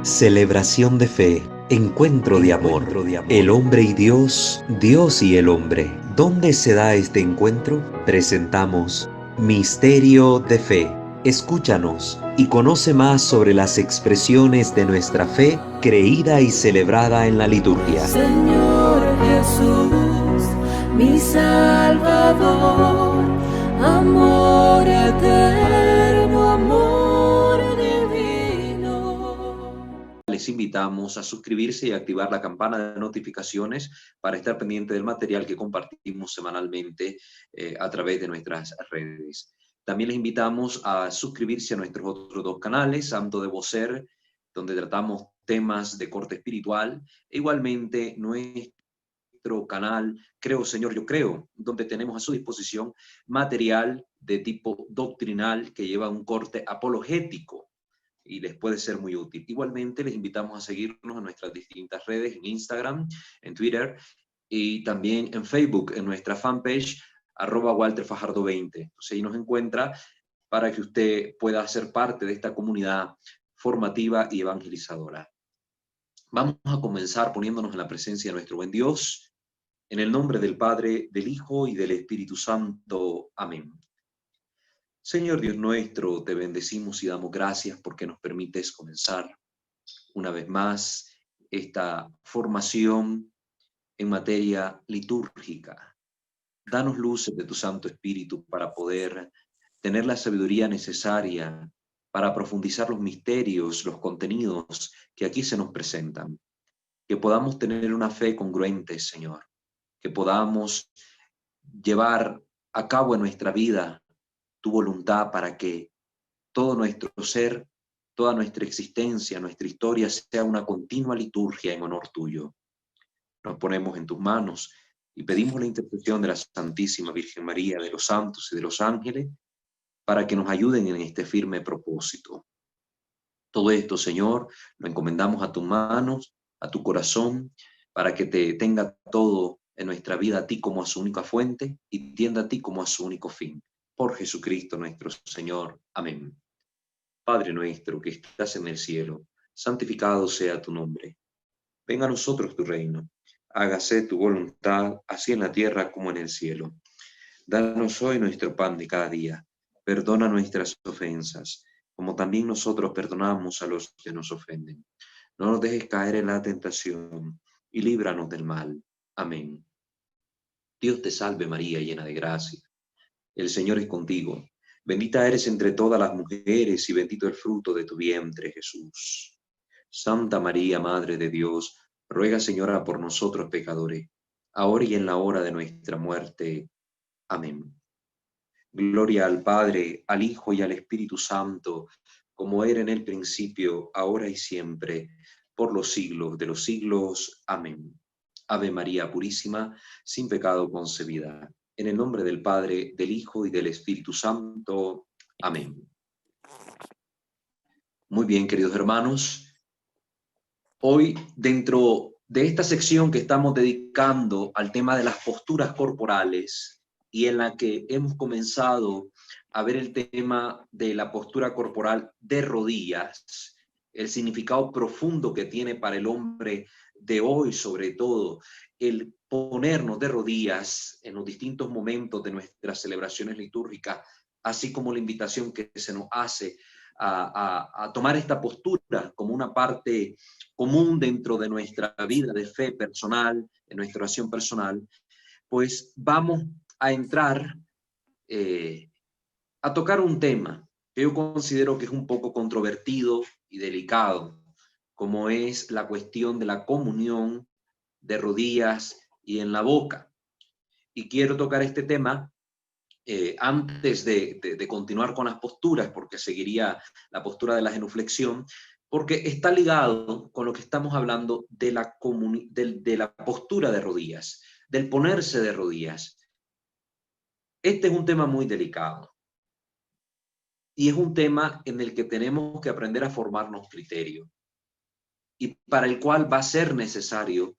Celebración de fe, encuentro de amor, el hombre y Dios, Dios y el hombre. ¿Dónde se da este encuentro? Presentamos Misterio de Fe. Escúchanos y conoce más sobre las expresiones de nuestra fe creída y celebrada en la liturgia. Señor Jesús, mi Salvador, amor eterno, amor divino. Les invitamos a suscribirse y activar la campana de notificaciones para estar pendiente del material que compartimos semanalmente a través de nuestras redes. También les invitamos a suscribirse a nuestros otros dos canales, Santo de Vocer, donde tratamos temas de corte espiritual, e igualmente nuestro canal Creo Señor Yo Creo, donde tenemos a su disposición material de tipo doctrinal que lleva un corte apologético y les puede ser muy útil. Igualmente les invitamos a seguirnos en nuestras distintas redes, en Instagram, en Twitter y también en Facebook, en nuestra fanpage @WalterFajardo20. Entonces ahí nos encuentra para que usted pueda ser parte de esta comunidad formativa y evangelizadora. Vamos a comenzar poniéndonos en la presencia de nuestro buen Dios, en el nombre del Padre, del Hijo y del Espíritu Santo. Amén. Señor Dios nuestro, te bendecimos y damos gracias porque nos permites comenzar una vez más esta formación en materia litúrgica. Danos luces de tu Santo Espíritu para poder tener la sabiduría necesaria para profundizar los misterios, los contenidos que aquí se nos presentan. Que podamos tener una fe congruente, Señor. Que podamos llevar a cabo en nuestra vida tu voluntad para que todo nuestro ser, toda nuestra existencia, nuestra historia sea una continua liturgia en honor tuyo. Nos ponemos en tus manos y pedimos la intercesión de la Santísima Virgen María, de los santos y de los ángeles, para que nos ayuden en este firme propósito. Todo esto, Señor, lo encomendamos a tus manos, a tu corazón, para que te tenga todo en nuestra vida a ti como a su única fuente y tienda a ti como a su único fin. Por Jesucristo nuestro Señor. Amén. Padre nuestro que estás en el cielo, santificado sea tu nombre. Venga a nosotros tu reino. Hágase tu voluntad, así en la tierra como en el cielo. Danos hoy nuestro pan de cada día. Perdona nuestras ofensas, como también nosotros perdonamos a los que nos ofenden. No nos dejes caer en la tentación y líbranos del mal. Amén. Dios te salve María, llena de gracia. El Señor es contigo. Bendita eres entre todas las mujeres y bendito el fruto de tu vientre, Jesús. Santa María, Madre de Dios, ruega, Señora, por nosotros pecadores, ahora y en la hora de nuestra muerte. Amén. Gloria al Padre, al Hijo y al Espíritu Santo, como era en el principio, ahora y siempre, por los siglos de los siglos. Amén. Ave María Purísima, sin pecado concebida. En el nombre del Padre, del Hijo y del Espíritu Santo. Amén. Muy bien, queridos hermanos. Hoy, dentro de esta sección que estamos dedicando al tema de las posturas corporales y en la que hemos comenzado a ver el tema de la postura corporal de rodillas, el significado profundo que tiene para el hombre de hoy, sobre todo, el ponernos de rodillas en los distintos momentos de nuestras celebraciones litúrgicas, así como la invitación que se nos hace a tomar esta postura como una parte común dentro de nuestra vida de fe personal, en nuestra oración personal, pues vamos a entrar a tocar un tema que yo considero que es un poco controvertido y delicado, como es la cuestión de la comunión de rodillas y en la boca. Y quiero tocar este tema antes de continuar con las posturas, porque seguiría la postura de la genuflexión, porque está ligado con lo que estamos hablando de la postura de rodillas, del ponerse de rodillas. Este es un tema muy delicado y es un tema en el que tenemos que aprender a formarnos criterio y para el cual va a ser necesario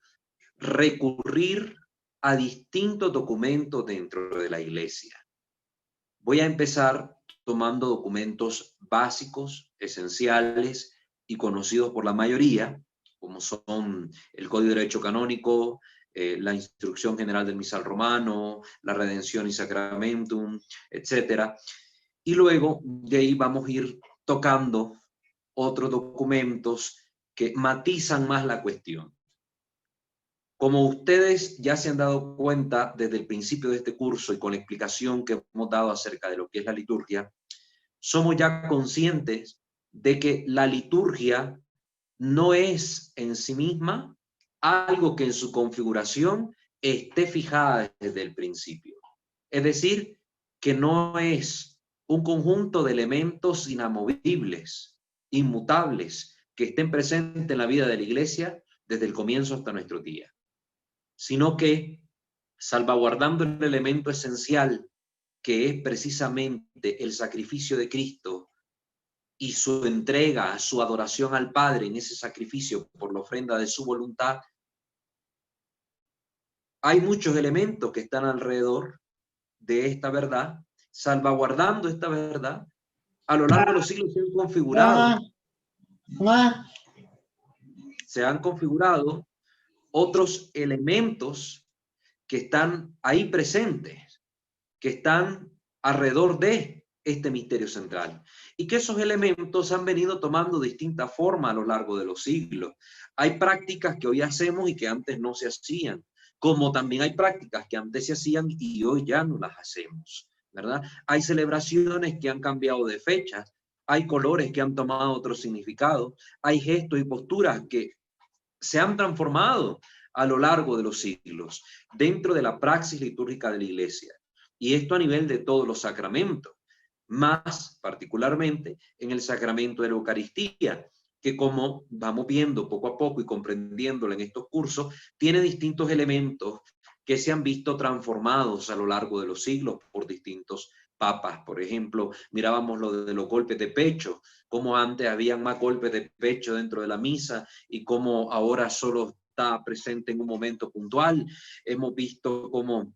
recurrir a distintos documentos dentro de la Iglesia. Voy a empezar tomando documentos básicos, esenciales, y conocidos por la mayoría, como son el Código de Derecho Canónico, la Instrucción General del Misal Romano, la Redención y Sacramentum, etcétera. Y luego de ahí vamos a ir tocando otros documentos que matizan más la cuestión. Como ustedes ya se han dado cuenta desde el principio de este curso y con la explicación que hemos dado acerca de lo que es la liturgia, somos ya conscientes de que la liturgia no es en sí misma algo que en su configuración esté fijada desde el principio. Es decir, que no es un conjunto de elementos inamovibles, inmutables, que estén presentes en la vida de la iglesia desde el comienzo hasta nuestro día, sino que salvaguardando el elemento esencial que es precisamente el sacrificio de Cristo y su entrega, su adoración al Padre en ese sacrificio por la ofrenda de su voluntad, hay muchos elementos que están alrededor de esta verdad, salvaguardando esta verdad. A lo largo de los siglos se han configurado otros elementos que están ahí presentes, que están alrededor de este misterio central, y que esos elementos han venido tomando distinta forma a lo largo de los siglos. Hay prácticas que hoy hacemos y que antes no se hacían, como también hay prácticas que antes se hacían y hoy ya no las hacemos, ¿verdad? Hay celebraciones que han cambiado de fechas, hay colores que han tomado otro significado, hay gestos y posturas que se han transformado a lo largo de los siglos dentro de la praxis litúrgica de la Iglesia. Y esto a nivel de todos los sacramentos, más particularmente en el sacramento de la Eucaristía, que como vamos viendo poco a poco y comprendiéndolo en estos cursos, tiene distintos elementos que se han visto transformados a lo largo de los siglos por distintos papas. Por ejemplo, mirábamos lo de los golpes de pecho, como antes habían más golpes de pecho dentro de la misa y como ahora solo está presente en un momento puntual. Hemos visto cómo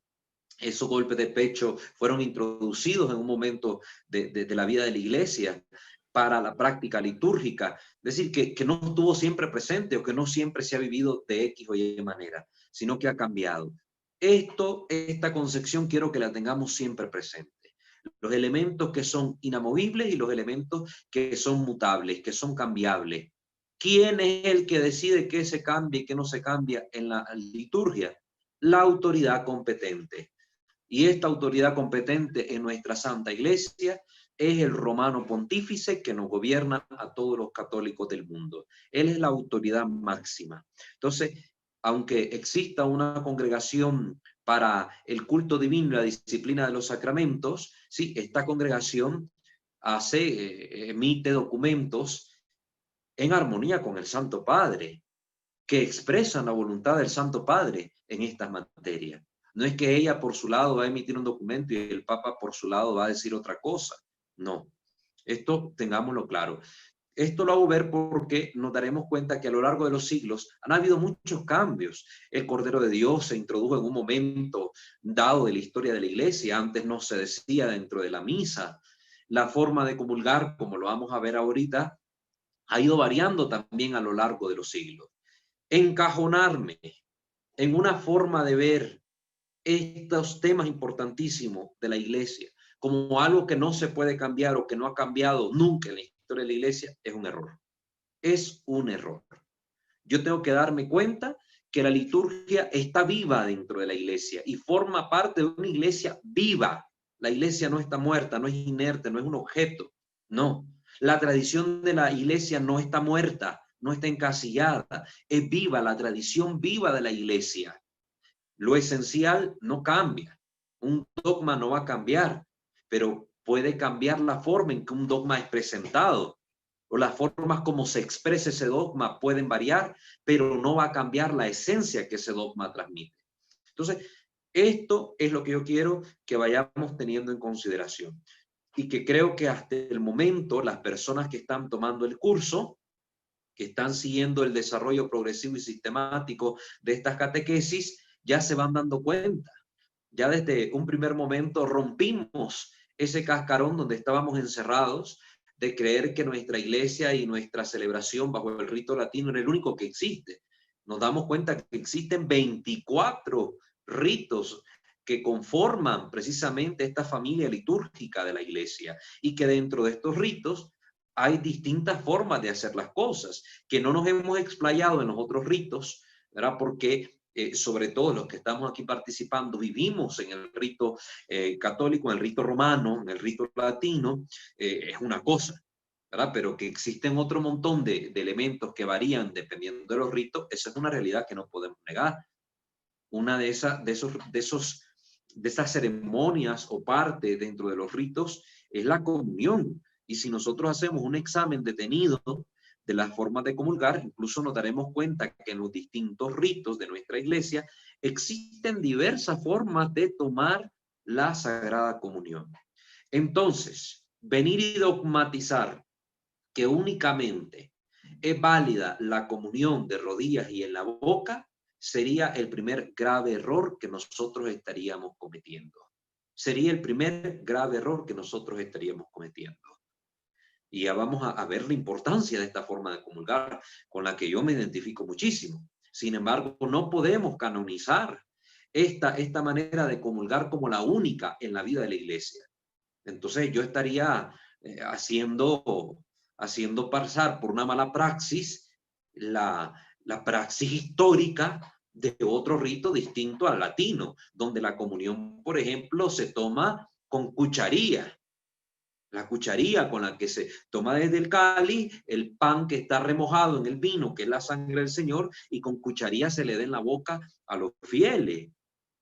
esos golpes de pecho fueron introducidos en un momento de la vida de la iglesia para la práctica litúrgica. Es decir, que no estuvo siempre presente o que no siempre se ha vivido de X o Y manera, sino que ha cambiado. Esta concepción quiero que la tengamos siempre presente. Los elementos que son inamovibles y los elementos que son mutables, que son cambiables. ¿Quién es el que decide qué se cambia y qué no se cambia en la liturgia? La autoridad competente. Y esta autoridad competente en nuestra Santa Iglesia es el romano pontífice que nos gobierna a todos los católicos del mundo. Él es la autoridad máxima. Entonces, aunque exista una congregación para el culto divino y la disciplina de los sacramentos, sí, esta congregación emite documentos en armonía con el Santo Padre, que expresan la voluntad del Santo Padre en estas materias. No es que ella por su lado va a emitir un documento y el Papa por su lado va a decir otra cosa. No, esto tengámoslo claro. Esto lo hago ver porque nos daremos cuenta que a lo largo de los siglos han habido muchos cambios. El Cordero de Dios se introdujo en un momento dado de la historia de la Iglesia. Antes no se decía dentro de la misa. La forma de comulgar, como lo vamos a ver ahorita, ha ido variando también a lo largo de los siglos. Encajonarme en una forma de ver estos temas importantísimos de la Iglesia como algo que no se puede cambiar o que no ha cambiado nunca en la historia de la Iglesia es un error. Es un error. Yo tengo que darme cuenta que la liturgia está viva dentro de la Iglesia y forma parte de una Iglesia viva. La Iglesia no está muerta, no es inerte, no es un objeto. No. La tradición de la Iglesia no está muerta, no está encasillada. Es viva, la tradición viva de la Iglesia. Lo esencial no cambia. Un dogma no va a cambiar, pero puede cambiar la forma en que un dogma es presentado o las formas como se expresa ese dogma pueden variar, pero no va a cambiar la esencia que ese dogma transmite. Entonces, esto es lo que yo quiero que vayamos teniendo en consideración y que creo que hasta el momento las personas que están tomando el curso, que están siguiendo el desarrollo progresivo y sistemático de estas catequesis, ya se van dando cuenta. Ya desde un primer momento rompimos ese cascarón donde estábamos encerrados, de creer que nuestra iglesia y nuestra celebración bajo el rito latino es el único que existe. Nos damos cuenta que existen 24 ritos que conforman precisamente esta familia litúrgica de la iglesia, y que dentro de estos ritos hay distintas formas de hacer las cosas, que no nos hemos explayado en los otros ritos, ¿verdad? Porque sobre todo los que estamos aquí participando, vivimos en el rito católico, en el rito romano, en el rito latino, es una cosa, ¿verdad? Pero que existen otro montón de elementos que varían dependiendo de los ritos, esa es una realidad que no podemos negar. Una de esas ceremonias o parte dentro de los ritos es la comunión. Y si nosotros hacemos un examen detenido de las formas de comulgar, incluso nos daremos cuenta que en los distintos ritos de nuestra iglesia existen diversas formas de tomar la Sagrada Comunión. Entonces, venir y dogmatizar que únicamente es válida la comunión de rodillas y en la boca sería el primer grave error que nosotros estaríamos cometiendo. Sería el primer grave error que nosotros estaríamos cometiendo. Y ya vamos a ver la importancia de esta forma de comulgar, con la que yo me identifico muchísimo. Sin embargo, no podemos canonizar esta manera de comulgar como la única en la vida de la iglesia. Entonces yo estaría haciendo pasar por una mala praxis la praxis histórica de otro rito distinto al latino, donde la comunión, por ejemplo, se toma con cucharilla. La cucharilla con la que se toma desde el cáliz el pan que está remojado en el vino, que es la sangre del Señor, y con cucharilla se le da en la boca a los fieles,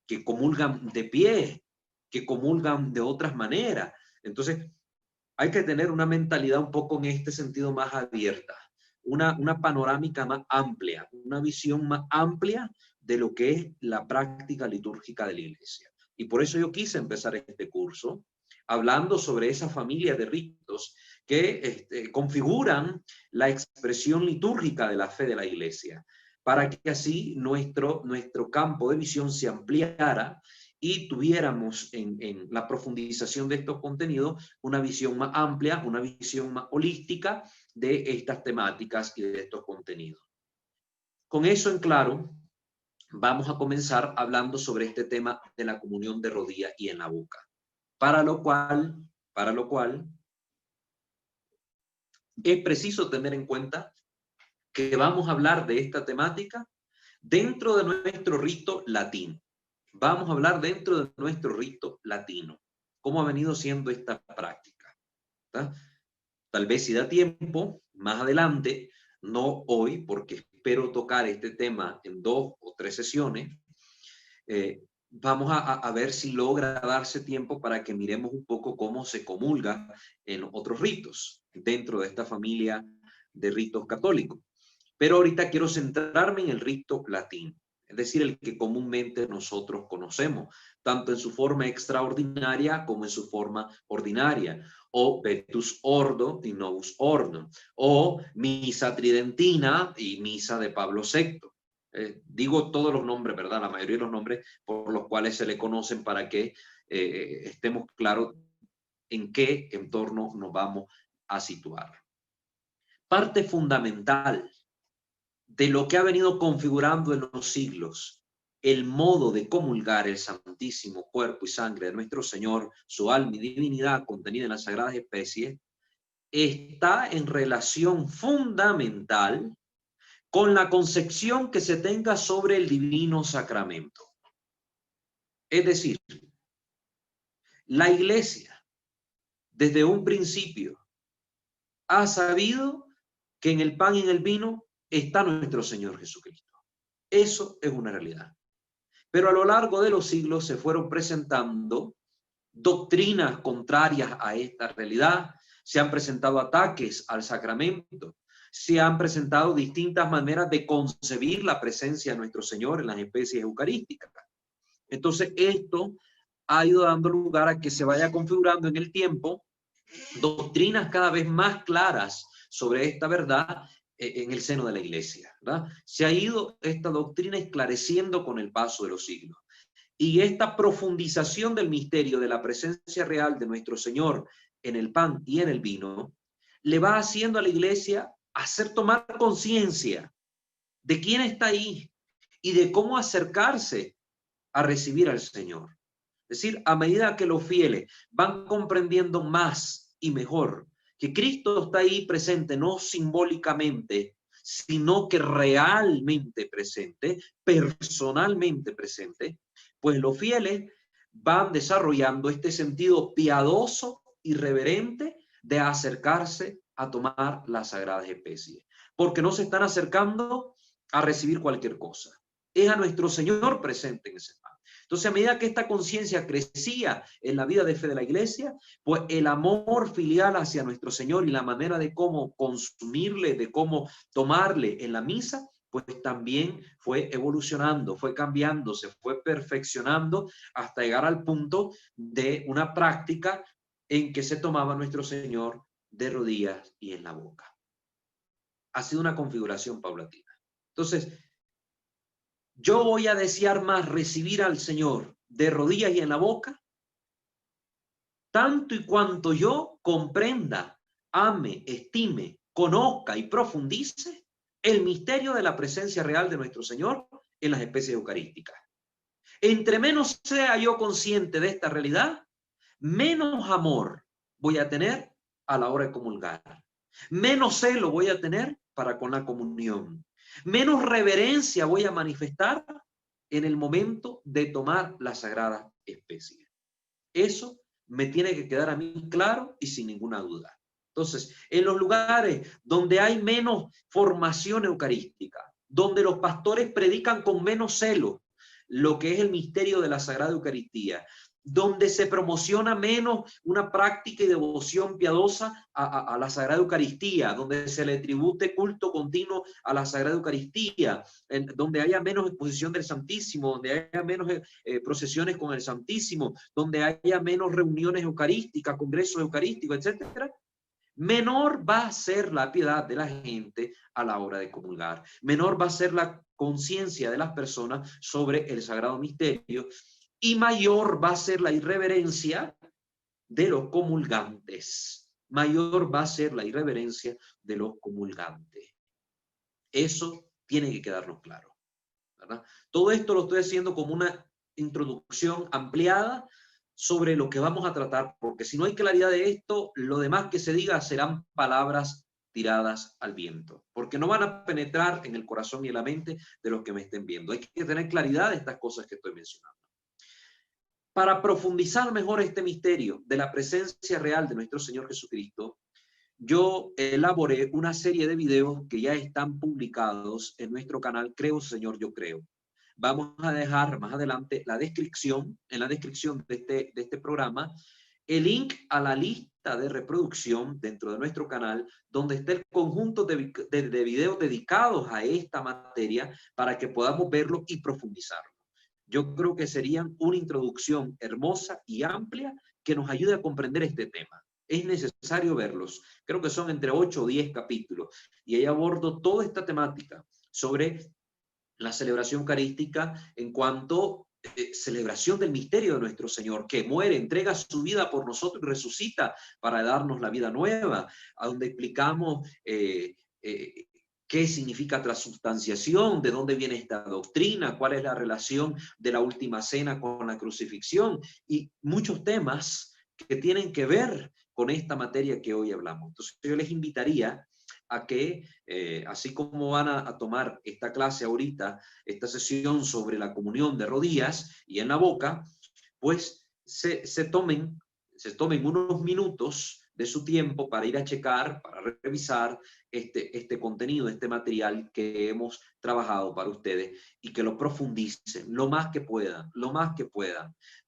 que comulgan de pie, que comulgan de otras maneras. Entonces, hay que tener una mentalidad un poco en este sentido más abierta, una panorámica más amplia, una visión más amplia de lo que es la práctica litúrgica de la iglesia. Y por eso yo quise empezar este curso hablando sobre esa familia de ritos que configuran la expresión litúrgica de la fe de la iglesia, para que así nuestro campo de visión se ampliara y tuviéramos en la profundización de estos contenidos una visión más amplia, una visión más holística de estas temáticas y de estos contenidos. Con eso en claro, vamos a comenzar hablando sobre este tema de la comunión de rodillas y en la boca. Para lo cual es preciso tener en cuenta que vamos a hablar de esta temática dentro de nuestro rito latino. Vamos a hablar dentro de nuestro rito latino, cómo ha venido siendo esta práctica, ¿tá? Tal vez si da tiempo, más adelante, no hoy, porque espero tocar este tema en 2 o 3 sesiones, vamos a ver si logra darse tiempo para que miremos un poco cómo se comulga en otros ritos, dentro de esta familia de ritos católicos. Pero ahorita quiero centrarme en el rito latino, es decir, el que comúnmente nosotros conocemos, tanto en su forma extraordinaria como en su forma ordinaria, o Vetus Ordo y Novus Ordo, o Misa Tridentina y Misa de Pablo VI. Digo todos los nombres, ¿verdad? La mayoría de los nombres por los cuales se le conocen para que estemos claros en qué entorno nos vamos a situar. Parte fundamental de lo que ha venido configurando en los siglos el modo de comulgar el santísimo cuerpo y sangre de nuestro Señor, su alma y divinidad contenida en las sagradas especies, está en relación fundamental con la concepción que se tenga sobre el divino sacramento. Es decir, la iglesia desde un principio ha sabido que en el pan y en el vino está nuestro Señor Jesucristo. Eso es una realidad. Pero a lo largo de los siglos se fueron presentando doctrinas contrarias a esta realidad, se han presentado ataques al sacramento, se han presentado distintas maneras de concebir la presencia de nuestro Señor en las especies eucarísticas. Entonces esto ha ido dando lugar a que se vaya configurando en el tiempo doctrinas cada vez más claras sobre esta verdad en el seno de la iglesia, ¿verdad? Se ha ido esta doctrina esclareciendo con el paso de los siglos. Y esta profundización del misterio de la presencia real de nuestro Señor en el pan y en el vino le va haciendo a la iglesia hacer tomar conciencia de quién está ahí y de cómo acercarse a recibir al Señor. Es decir, a medida que los fieles van comprendiendo más y mejor que Cristo está ahí presente, no simbólicamente, sino que realmente presente, personalmente presente, pues los fieles van desarrollando este sentido piadoso y reverente de acercarse a tomar las sagradas especies, porque no se están acercando a recibir cualquier cosa. Es a nuestro Señor presente en ese pan. Entonces, a medida que esta conciencia crecía en la vida de fe de la iglesia, pues el amor filial hacia nuestro Señor y la manera de cómo consumirle, de cómo tomarle en la misa, pues también fue evolucionando, fue cambiando, se fue perfeccionando hasta llegar al punto de una práctica en que se tomaba nuestro Señor de rodillas y en la boca. Ha sido una configuración paulatina. Entonces, yo voy a desear más recibir al Señor de rodillas y en la boca, tanto y cuanto yo comprenda, ame, estime, conozca y profundice el misterio de la presencia real de nuestro Señor en las especies eucarísticas. Entre menos sea yo consciente de esta realidad, menos amor voy a tener a la hora de comulgar, menos celo voy a tener para con la comunión, menos reverencia voy a manifestar en el momento de tomar la sagrada especie. Eso me tiene que quedar a mí claro y sin ninguna duda. Entonces, en los lugares donde hay menos formación eucarística, donde los pastores predican con menos celo lo que es el misterio de la Sagrada Eucaristía, donde se promociona menos una práctica y devoción piadosa a la Sagrada Eucaristía, donde se le tribute culto continuo a la Sagrada Eucaristía, donde haya menos exposición del Santísimo, donde haya menos procesiones con el Santísimo, donde haya menos reuniones eucarísticas, congresos eucarísticos, etcétera, menor va a ser la piedad de la gente a la hora de comulgar, menor va a ser la conciencia de las personas sobre el sagrado misterio y mayor va a ser la irreverencia de los comulgantes. Mayor va a ser la irreverencia de los comulgantes. Eso tiene que quedarnos claro, ¿verdad? Todo esto lo estoy haciendo como una introducción ampliada sobre lo que vamos a tratar, porque si no hay claridad de esto, lo demás que se diga serán palabras tiradas al viento, porque no van a penetrar en el corazón y en la mente de los que me estén viendo. Hay que tener claridad de estas cosas que estoy mencionando. Para profundizar mejor este misterio de la presencia real de nuestro Señor Jesucristo, yo elaboré una serie de videos que ya están publicados en nuestro canal Creo Señor Yo Creo. Vamos a dejar más adelante en la descripción de este programa, el link a la lista de reproducción dentro de nuestro canal, donde está el conjunto de videos dedicados a esta materia para que podamos verlo y profundizarlo. Yo creo que serían una introducción hermosa y amplia que nos ayude a comprender este tema. Es necesario verlos. Creo que son entre 8 o 10 capítulos. Y ahí abordo toda esta temática sobre la celebración eucarística en cuanto celebración del misterio de nuestro Señor, que muere, entrega su vida por nosotros y resucita para darnos la vida nueva, a donde explicamos qué significa transubstanciación, de dónde viene esta doctrina, cuál es la relación de la última cena con la crucifixión y muchos temas que tienen que ver con esta materia que hoy hablamos. Entonces yo les invitaría a que, así como van a tomar esta clase ahorita, esta sesión sobre la comunión de rodillas y en la boca, pues se tomen unos minutos de su tiempo para ir a checar, para revisar este contenido, este material que hemos trabajado para ustedes y que lo profundicen lo más que puedan,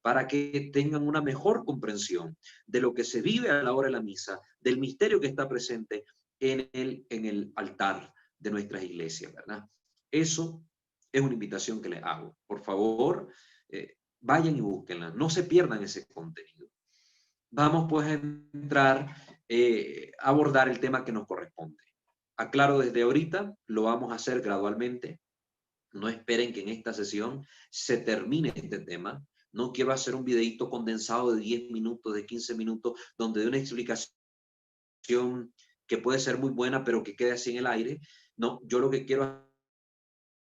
para que tengan una mejor comprensión de lo que se vive a la hora de la misa, del misterio que está presente en el altar de nuestras iglesias, ¿verdad? Eso es una invitación que les hago. Por favor, vayan y búsquenla, no se pierdan ese contenido. Vamos pues a entrar a abordar el tema que nos corresponde. Aclaro desde ahorita, lo vamos a hacer gradualmente. No esperen que en esta sesión se termine este tema. No quiero hacer un videito condensado de 10 minutos, de 15 minutos, donde de una explicación que puede ser muy buena, pero que quede así en el aire. No, yo lo que quiero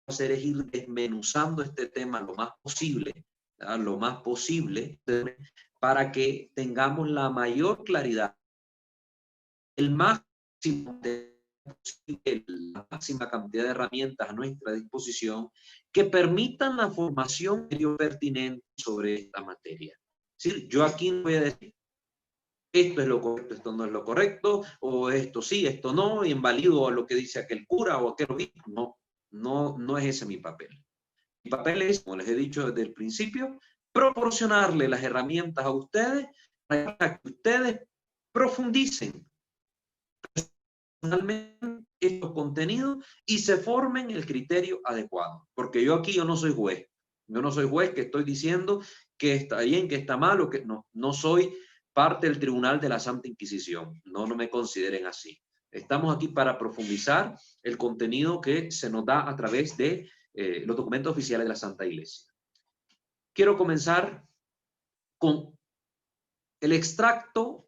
hacer es ir desmenuzando este tema lo más posible, ¿verdad? Lo más posible, para que tengamos la mayor claridad, el máximo de la máxima cantidad de herramientas a nuestra disposición que permitan la formación pertinente sobre esta materia. Es decir, yo aquí no voy a decir esto es lo correcto, esto no es lo correcto, o esto sí, esto no, y invalido a lo que dice aquel cura o aquel obispo. No es ese mi papel. Mi papel es, como les he dicho desde el principio, proporcionarle las herramientas a ustedes para que ustedes profundicen estos contenidos y se formen el criterio adecuado. Porque yo no soy juez. Yo no soy juez que estoy diciendo que está bien, que está mal, o que no soy parte del tribunal de la Santa Inquisición. No me consideren así. Estamos aquí para profundizar el contenido que se nos da a través de los documentos oficiales de la Santa Iglesia. Quiero comenzar con el extracto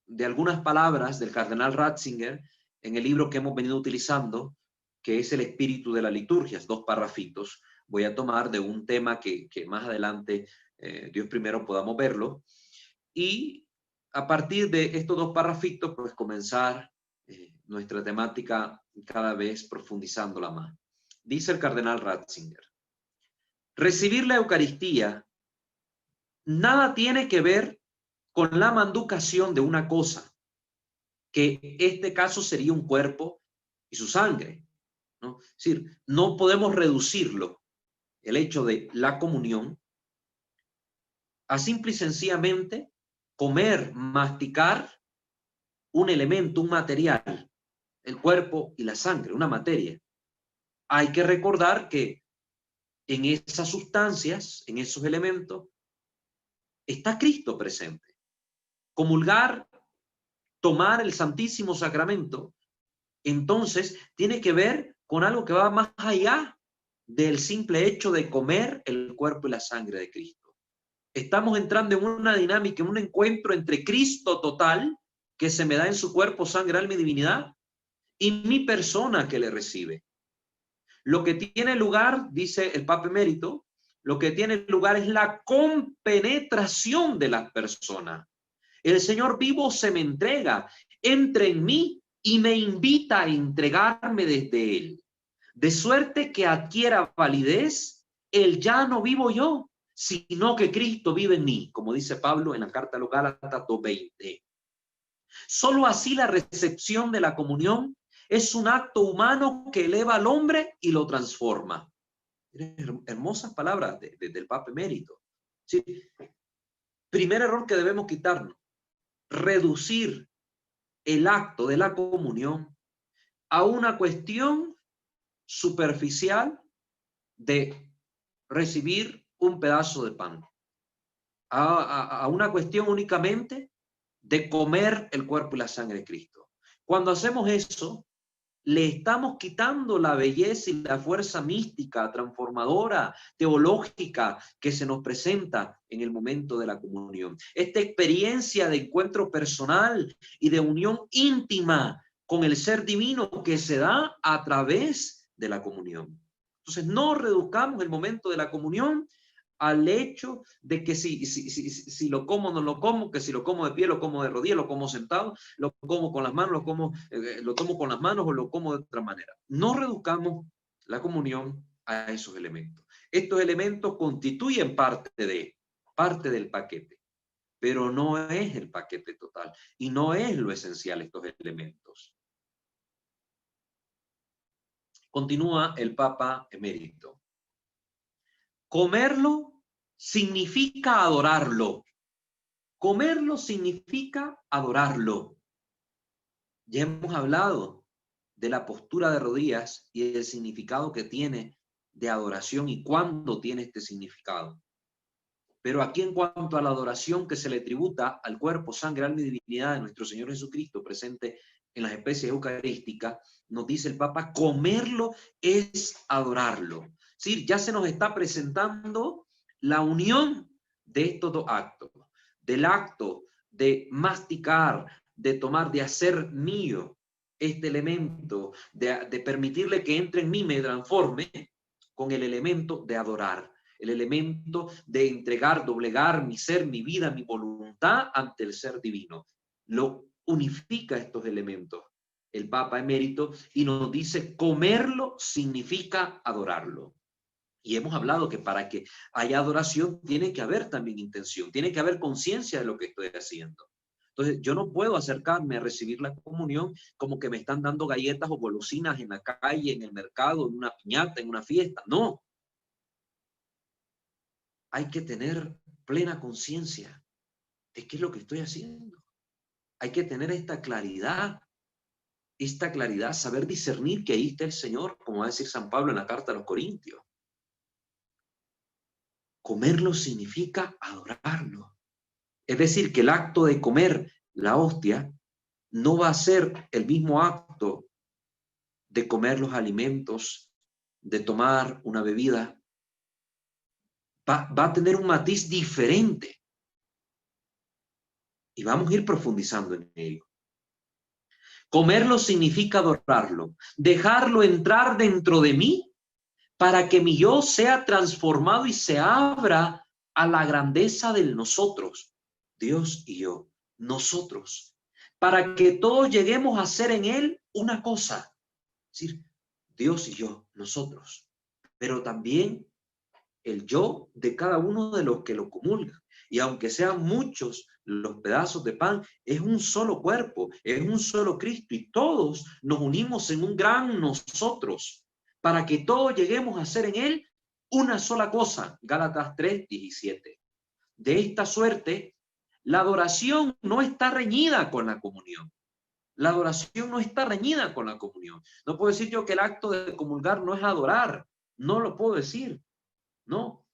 de algunas palabras del cardenal Ratzinger en el libro que hemos venido utilizando, que es El espíritu de las liturgias, 2 parrafitos. Voy a tomar de un tema que más adelante, Dios primero, podamos verlo. Y a partir de estos 2 parrafitos, pues comenzar nuestra temática cada vez profundizándola más. Dice el cardenal Ratzinger: recibir la Eucaristía nada tiene que ver con la manducación de una cosa, que en este caso sería un cuerpo y su sangre, ¿no? Es decir, no podemos reducirlo, el hecho de la comunión, a simple y sencillamente comer, masticar un elemento, un material, el cuerpo y la sangre, una materia. Hay que recordar que en esas sustancias, en esos elementos, está Cristo presente. Comulgar, tomar el Santísimo Sacramento, entonces tiene que ver con algo que va más allá del simple hecho de comer el cuerpo y la sangre de Cristo. Estamos entrando en una dinámica, en un encuentro entre Cristo total, que se me da en su cuerpo, sangre, alma y divinidad, y mi persona que le recibe. Lo que tiene lugar, dice el Papa Emérito, lo que tiene lugar es la compenetración de las personas. El Señor vivo se me entrega, entra en mí y me invita a entregarme desde Él. De suerte que adquiera validez el ya no vivo yo, sino que Cristo vive en mí, como dice Pablo en la carta a los Gálatas 2:20. Solo así la recepción de la comunión es un acto humano que eleva al hombre y lo transforma. Hermosas palabras del Papa Emérito. Sí. Primer error que debemos quitarnos: reducir el acto de la comunión a una cuestión superficial de recibir un pedazo de pan, a una cuestión únicamente de comer el cuerpo y la sangre de Cristo. Cuando hacemos eso, le estamos quitando la belleza y la fuerza mística, transformadora, teológica que se nos presenta en el momento de la comunión. Esta experiencia de encuentro personal y de unión íntima con el ser divino que se da a través de la comunión. Entonces, no reduzcamos el momento de la comunión al hecho de que si lo como o no lo como, que si lo como de pie, lo como de rodillas, lo como sentado, lo como con las manos, lo tomo con las manos o lo como de otra manera. No reduzcamos la comunión a esos elementos. Estos elementos constituyen parte del paquete, pero no es el paquete total y no es lo esencial estos elementos. Continúa el Papa Emérito. Comerlo significa adorarlo. Comerlo significa adorarlo. Ya hemos hablado de la postura de rodillas y el significado que tiene de adoración y cuándo tiene este significado. Pero aquí, en cuanto a la adoración que se le tributa al cuerpo, sangre, alma y divinidad de nuestro Señor Jesucristo presente en las especies eucarísticas, nos dice el Papa: comerlo es adorarlo. Sí, ya se nos está presentando la unión de estos 2 actos, del acto de masticar, de tomar, de hacer mío este elemento, de permitirle que entre en mí, me transforme con el elemento de adorar, el elemento de entregar, doblegar mi ser, mi vida, mi voluntad ante el ser divino. Lo unifica estos elementos el Papa Emérito y nos dice: comerlo significa adorarlo. Y hemos hablado que para que haya adoración tiene que haber también intención, tiene que haber conciencia de lo que estoy haciendo. Entonces, yo no puedo acercarme a recibir la comunión como que me están dando galletas o golosinas en la calle, en el mercado, en una piñata, en una fiesta. No. Hay que tener plena conciencia de qué es lo que estoy haciendo. Hay que tener esta claridad, saber discernir que ahí está el Señor, como va a decir San Pablo en la carta a los Corintios. Comerlo significa adorarlo. Es decir, que el acto de comer la hostia no va a ser el mismo acto de comer los alimentos, de tomar una bebida. Va a tener un matiz diferente. Y vamos a ir profundizando en ello. Comerlo significa adorarlo, dejarlo entrar dentro de mí para que mi yo sea transformado y se abra a la grandeza del nosotros, Dios y yo, nosotros, para que todos lleguemos a ser en Él una cosa, es decir, Dios y yo, nosotros, pero también el yo de cada uno de los que lo comulgan. Y aunque sean muchos los pedazos de pan, es un solo cuerpo, es un solo Cristo, y todos nos unimos en un gran nosotros, para que todos lleguemos a ser en Él una sola cosa. Gálatas 3:17. De esta suerte, la adoración no está reñida con la comunión. La adoración no está reñida con la comunión. No puedo decir yo que el acto de comulgar no es adorar. No lo puedo decir. No.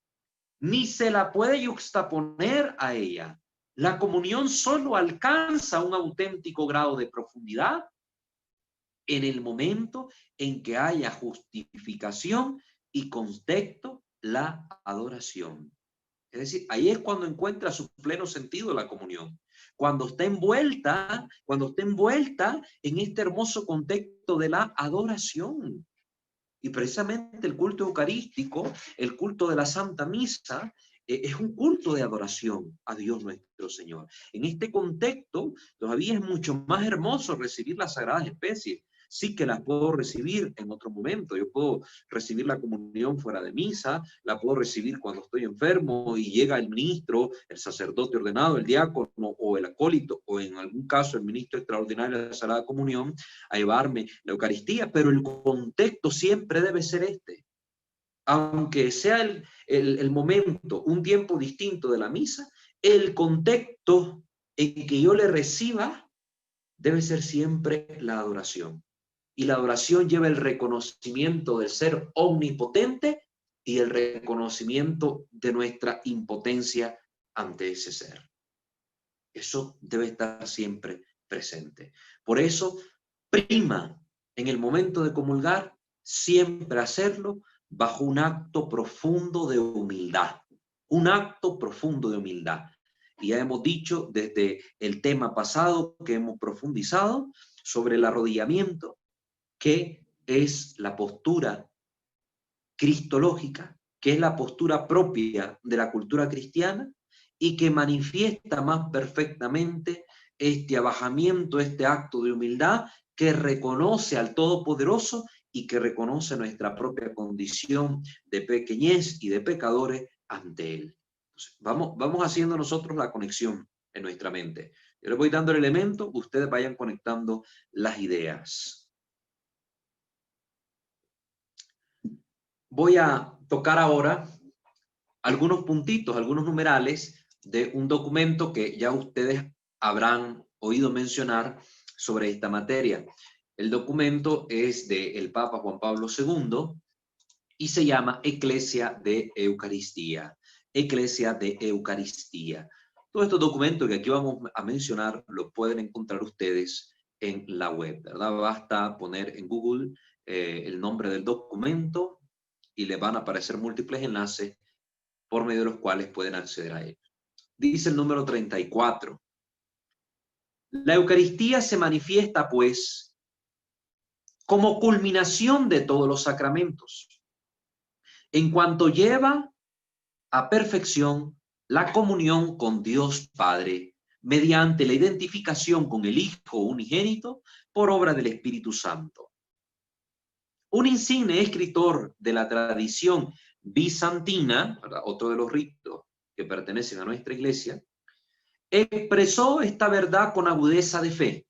Ni se la puede yuxtaponer a ella. La comunión solo alcanza un auténtico grado de profundidad en el momento en que haya justificación y contexto la adoración. Es decir, ahí es cuando encuentra su pleno sentido la comunión. Cuando está envuelta en este hermoso contexto de la adoración. Y precisamente el culto eucarístico, el culto de la Santa Misa, es un culto de adoración a Dios nuestro Señor. En este contexto, todavía es mucho más hermoso recibir las sagradas especies. Sí que las puedo recibir en otro momento. Yo puedo recibir la comunión fuera de misa, la puedo recibir cuando estoy enfermo y llega el ministro, el sacerdote ordenado, el diácono o el acólito, o en algún caso el ministro extraordinario de la Sagrada Comunión, a llevarme la Eucaristía, pero el contexto siempre debe ser este. Aunque sea el momento, un tiempo distinto de la misa, el contexto en que yo le reciba debe ser siempre la adoración. Y la adoración lleva el reconocimiento del ser omnipotente y el reconocimiento de nuestra impotencia ante ese ser. Eso debe estar siempre presente. Por eso, prima en el momento de comulgar, siempre hacerlo bajo un acto profundo de humildad. Un acto profundo de humildad. Y ya hemos dicho desde el tema pasado que hemos profundizado sobre el arrodillamiento, que es la postura cristológica, que es la postura propia de la cultura cristiana y que manifiesta más perfectamente este abajamiento, este acto de humildad que reconoce al Todopoderoso y que reconoce nuestra propia condición de pequeñez y de pecadores ante Él. Entonces, vamos haciendo nosotros la conexión en nuestra mente. Yo les voy dando el elemento, ustedes vayan conectando las ideas. Voy a tocar ahora algunos puntitos, algunos numerales de un documento que ya ustedes habrán oído mencionar sobre esta materia. El documento es del Papa Juan Pablo II y se llama Eclesia de Eucaristía. Eclesia de Eucaristía. Todos estos documentos que aquí vamos a mencionar los pueden encontrar ustedes en la web, ¿verdad? Basta poner en Google el nombre del documento y les van a aparecer múltiples enlaces por medio de los cuales pueden acceder a él. Dice el número 34. La Eucaristía se manifiesta, pues, como culminación de todos los sacramentos, en cuanto lleva a perfección la comunión con Dios Padre, mediante la identificación con el Hijo unigénito por obra del Espíritu Santo. Un insigne escritor de la tradición bizantina, ¿verdad?, otro de los ritos que pertenecen a nuestra iglesia, expresó esta verdad con agudeza de fe.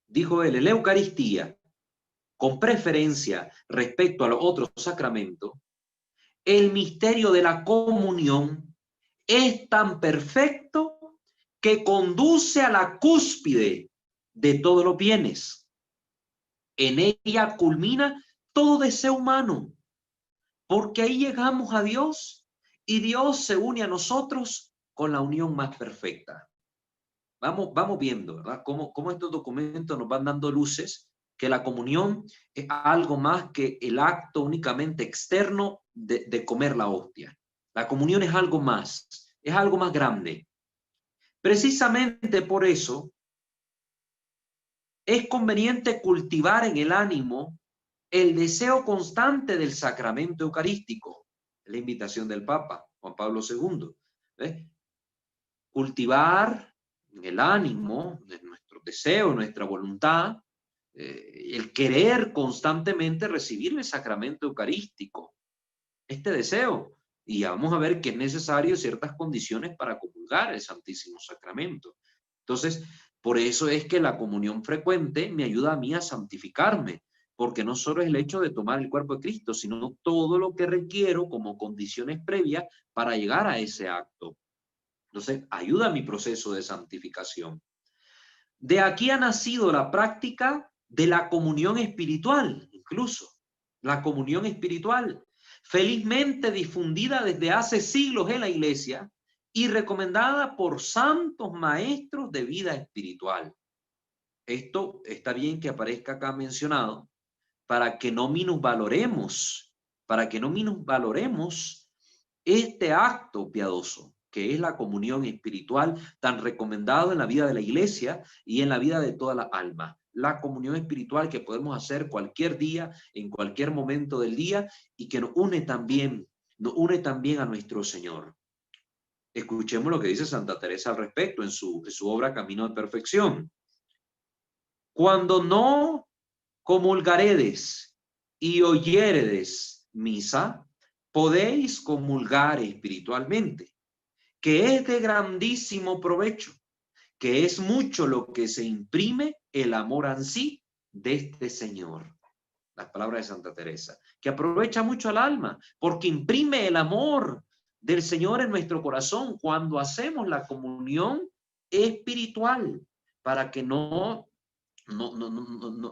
Dijo él: en la Eucaristía, con preferencia respecto a los otros sacramentos, el misterio de la comunión es tan perfecto que conduce a la cúspide de todos los bienes. En ella culmina todo deseo humano, porque ahí llegamos a Dios y Dios se une a nosotros con la unión más perfecta. Vamos viendo, ¿verdad?, cómo estos documentos nos van dando luces, que la comunión es algo más que el acto únicamente externo de comer la hostia. La comunión es algo más grande. Precisamente por eso es conveniente cultivar en el ánimo el deseo constante del sacramento eucarístico, la invitación del Papa Juan Pablo II. ¿Ves? Cultivar en el ánimo, de nuestro deseo, nuestra voluntad, el querer constantemente recibir el sacramento eucarístico, este deseo. Y vamos a ver que es necesario ciertas condiciones para comulgar el Santísimo Sacramento. Entonces, por eso es que la comunión frecuente me ayuda a mí a santificarme, porque no solo es el hecho de tomar el cuerpo de Cristo, sino todo lo que requiero como condiciones previas para llegar a ese acto. Entonces, ayuda a mi proceso de santificación. De aquí ha nacido la práctica de la comunión espiritual, incluso la comunión espiritual, felizmente difundida desde hace siglos en la iglesia y recomendada por santos maestros de vida espiritual. Esto está bien que aparezca acá mencionado para que no minusvaloremos este acto piadoso, que es la comunión espiritual tan recomendado en la vida de la iglesia y en la vida de toda la alma. La comunión espiritual que podemos hacer cualquier día, en cualquier momento del día, y que nos une también a nuestro Señor. Escuchemos lo que dice Santa Teresa al respecto en su obra Camino de Perfección. Cuando no comulgaredes y oyéredes misa, podéis comulgar espiritualmente, que es de grandísimo provecho, que es mucho lo que se imprime el amor ansí de este Señor. Las palabras de Santa Teresa, que aprovecha mucho al alma, porque imprime el amor del Señor en nuestro corazón cuando hacemos la comunión espiritual, para que no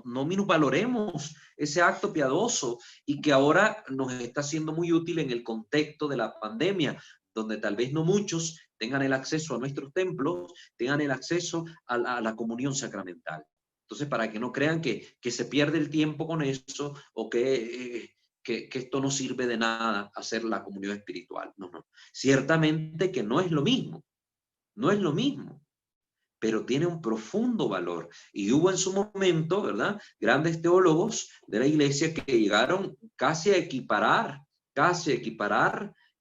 minusvaloremos ese acto piadoso y que ahora nos está siendo muy útil en el contexto de la pandemia, donde tal vez no muchos tengan el acceso a nuestros templos, tengan el acceso a la comunión sacramental. Entonces, para que no crean que se pierde el tiempo con eso o que esto no sirve de nada hacer la comunión espiritual. No. Ciertamente que no es lo mismo, pero tiene un profundo valor. Y hubo en su momento, ¿verdad?, grandes teólogos de la iglesia que llegaron casi a equiparar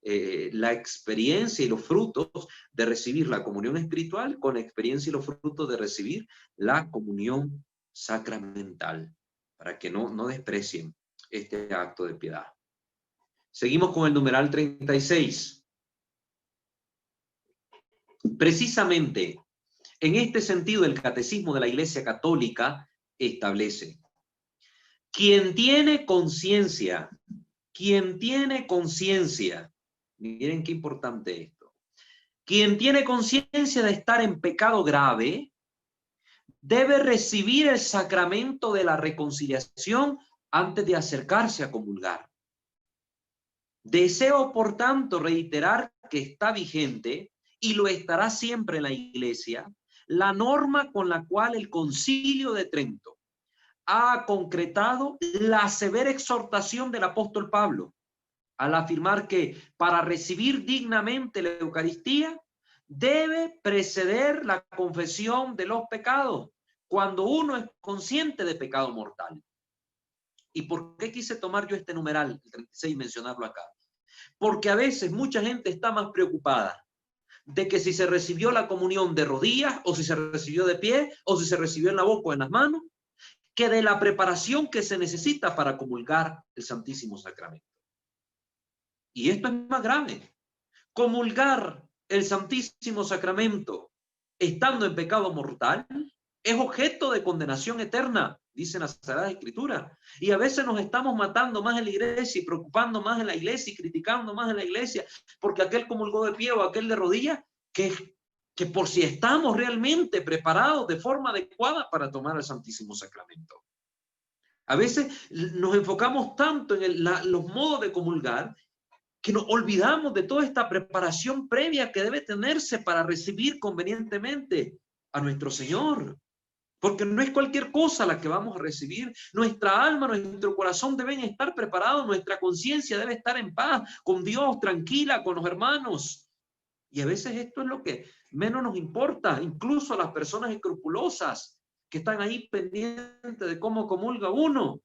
la experiencia y los frutos de recibir la comunión espiritual con la experiencia y los frutos de recibir la comunión sacramental, para que no desprecien este acto de piedad. Seguimos con el numeral 36. Precisamente en este sentido, el Catecismo de la Iglesia Católica establece: quien tiene conciencia, miren qué importante esto, quien tiene conciencia de estar en pecado grave, debe recibir el sacramento de la reconciliación antes de acercarse a comulgar. Deseo, por tanto, reiterar que está vigente, y lo estará siempre en la Iglesia, la norma con la cual el Concilio de Trento ha concretado la severa exhortación del apóstol Pablo al afirmar que para recibir dignamente la Eucaristía debe preceder la confesión de los pecados cuando uno es consciente de pecado mortal. ¿Y por qué quise tomar yo este numeral, el 36, y mencionarlo acá? Porque a veces mucha gente está más preocupada de que si se recibió la comunión de rodillas, o si se recibió de pie, o si se recibió en la boca o en las manos, que de la preparación que se necesita para comulgar el Santísimo Sacramento. Y esto es más grave. Comulgar el Santísimo Sacramento estando en pecado mortal es objeto de condenación eterna, dice la Sagrada Escritura. Y a veces nos estamos matando más en la iglesia y preocupando más en la iglesia y criticando más en la iglesia porque aquel comulgó de pie o aquel de rodillas, que por si estamos realmente preparados de forma adecuada para tomar el Santísimo Sacramento. A veces nos enfocamos tanto en los modos de comulgar que nos olvidamos de toda esta preparación previa que debe tenerse para recibir convenientemente a nuestro Señor. Porque no es cualquier cosa la que vamos a recibir. Nuestra alma, nuestro corazón deben estar preparados, nuestra conciencia debe estar en paz, con Dios, tranquila, con los hermanos. Y a veces esto es lo que menos nos importa, incluso a las personas escrupulosas que están ahí pendientes de cómo comulga uno.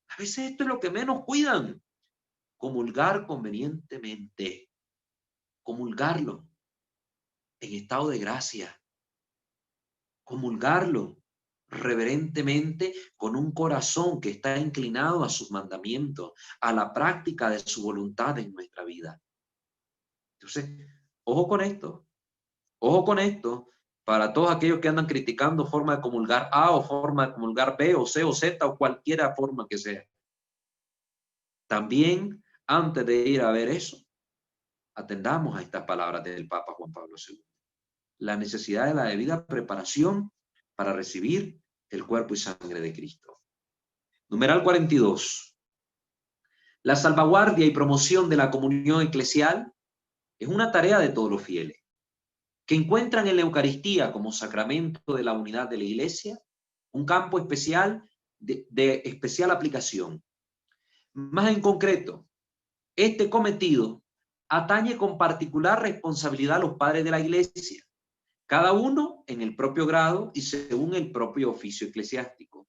A veces esto es lo que menos cuidan. Comulgar convenientemente, comulgarlo en estado de gracia, comulgarlo reverentemente con un corazón que está inclinado a sus mandamientos, a la práctica de su voluntad en nuestra vida. Entonces, ojo con esto, para todos aquellos que andan criticando forma de comulgar A o forma de comulgar B o C o Z o cualquiera forma que sea. También, antes de ir a ver eso, atendamos a estas palabras del Papa Juan Pablo II. La necesidad de la debida preparación para recibir el cuerpo y sangre de Cristo. Numeral 42. La salvaguardia y promoción de la comunión eclesial es una tarea de todos los fieles, que encuentran en la Eucaristía como sacramento de la unidad de la Iglesia un campo especial de especial aplicación. Más en concreto, este cometido atañe con particular responsabilidad a los padres de la Iglesia, cada uno en el propio grado y según el propio oficio eclesiástico.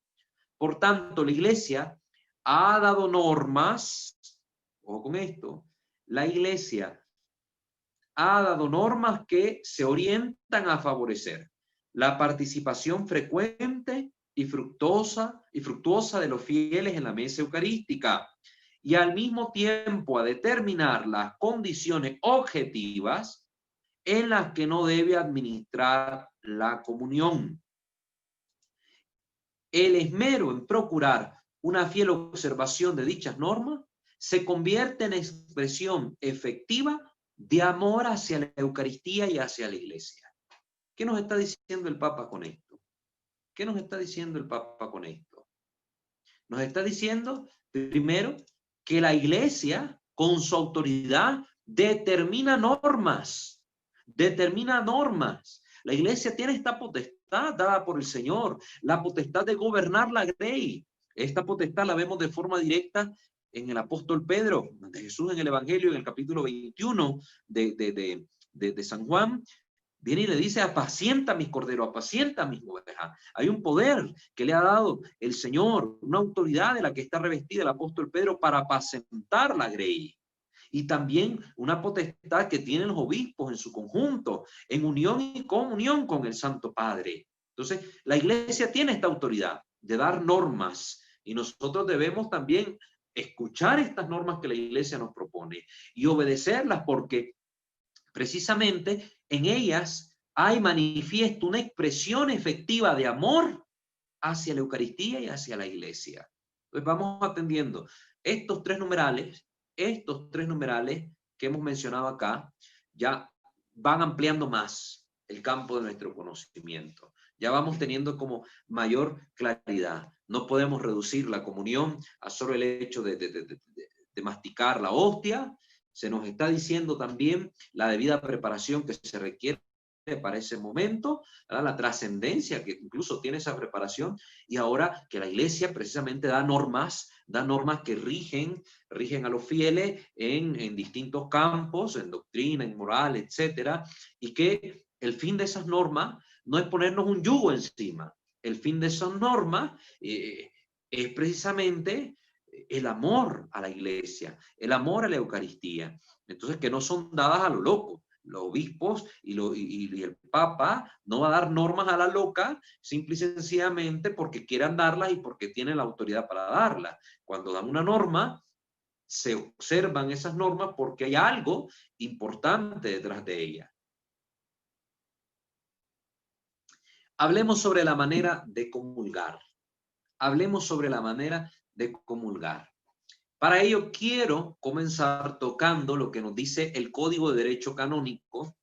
Por tanto, la Iglesia ha dado normas, ojo con esto, la Iglesia ha dado normas que se orientan a favorecer la participación frecuente y fructuosa de los fieles en la mesa eucarística, y al mismo tiempo a determinar las condiciones objetivas en las que no debe administrar la comunión. El esmero en procurar una fiel observación de dichas normas se convierte en expresión efectiva de amor hacia la Eucaristía y hacia la Iglesia. ¿Qué nos está diciendo el Papa con esto? ¿Qué nos está diciendo el Papa con esto? Nos está diciendo, primero, que la Iglesia, con su autoridad, determina normas. La Iglesia tiene esta potestad dada por el Señor, la potestad de gobernar la grey. Esta potestad la vemos de forma directa en el apóstol Pedro, de Jesús en el Evangelio, en el capítulo 21 de San Juan. Viene y le dice: apacienta mis corderos, apacienta mis ovejas. Hay un poder que le ha dado el Señor, una autoridad de la que está revestida el apóstol Pedro para apacentar la grey. Y también una potestad que tienen los obispos en su conjunto, en unión y comunión con el Santo Padre. Entonces, la Iglesia tiene esta autoridad de dar normas y nosotros debemos también escuchar estas normas que la Iglesia nos propone y obedecerlas, porque precisamente en ellas hay manifiesto una expresión efectiva de amor hacia la Eucaristía y hacia la Iglesia. Entonces vamos atendiendo estos tres numerales que hemos mencionado acá, ya van ampliando más el campo de nuestro conocimiento. Ya vamos teniendo como mayor claridad. No podemos reducir la comunión a solo el hecho de masticar la hostia. Se nos está diciendo también la debida preparación que se requiere para ese momento, ¿verdad? La trascendencia que incluso tiene esa preparación, y ahora que la Iglesia precisamente da normas que rigen a los fieles en distintos campos, en doctrina, en moral, etcétera, y que El fin de esas normas no es ponernos un yugo encima. El fin de esas normas es precisamente el amor a la iglesia, el amor a la Eucaristía. Entonces, que no son dadas a lo loco. Los obispos y el Papa no va a dar normas a la loca, simple y sencillamente porque quieran darlas y porque tienen la autoridad para darlas. Cuando dan una norma, se observan esas normas porque hay algo importante detrás de ellas. Hablemos sobre la manera de comulgar. Hablemos sobre la manera de comulgar. Para ello quiero comenzar tocando lo que nos dice el Código de Derecho Canónico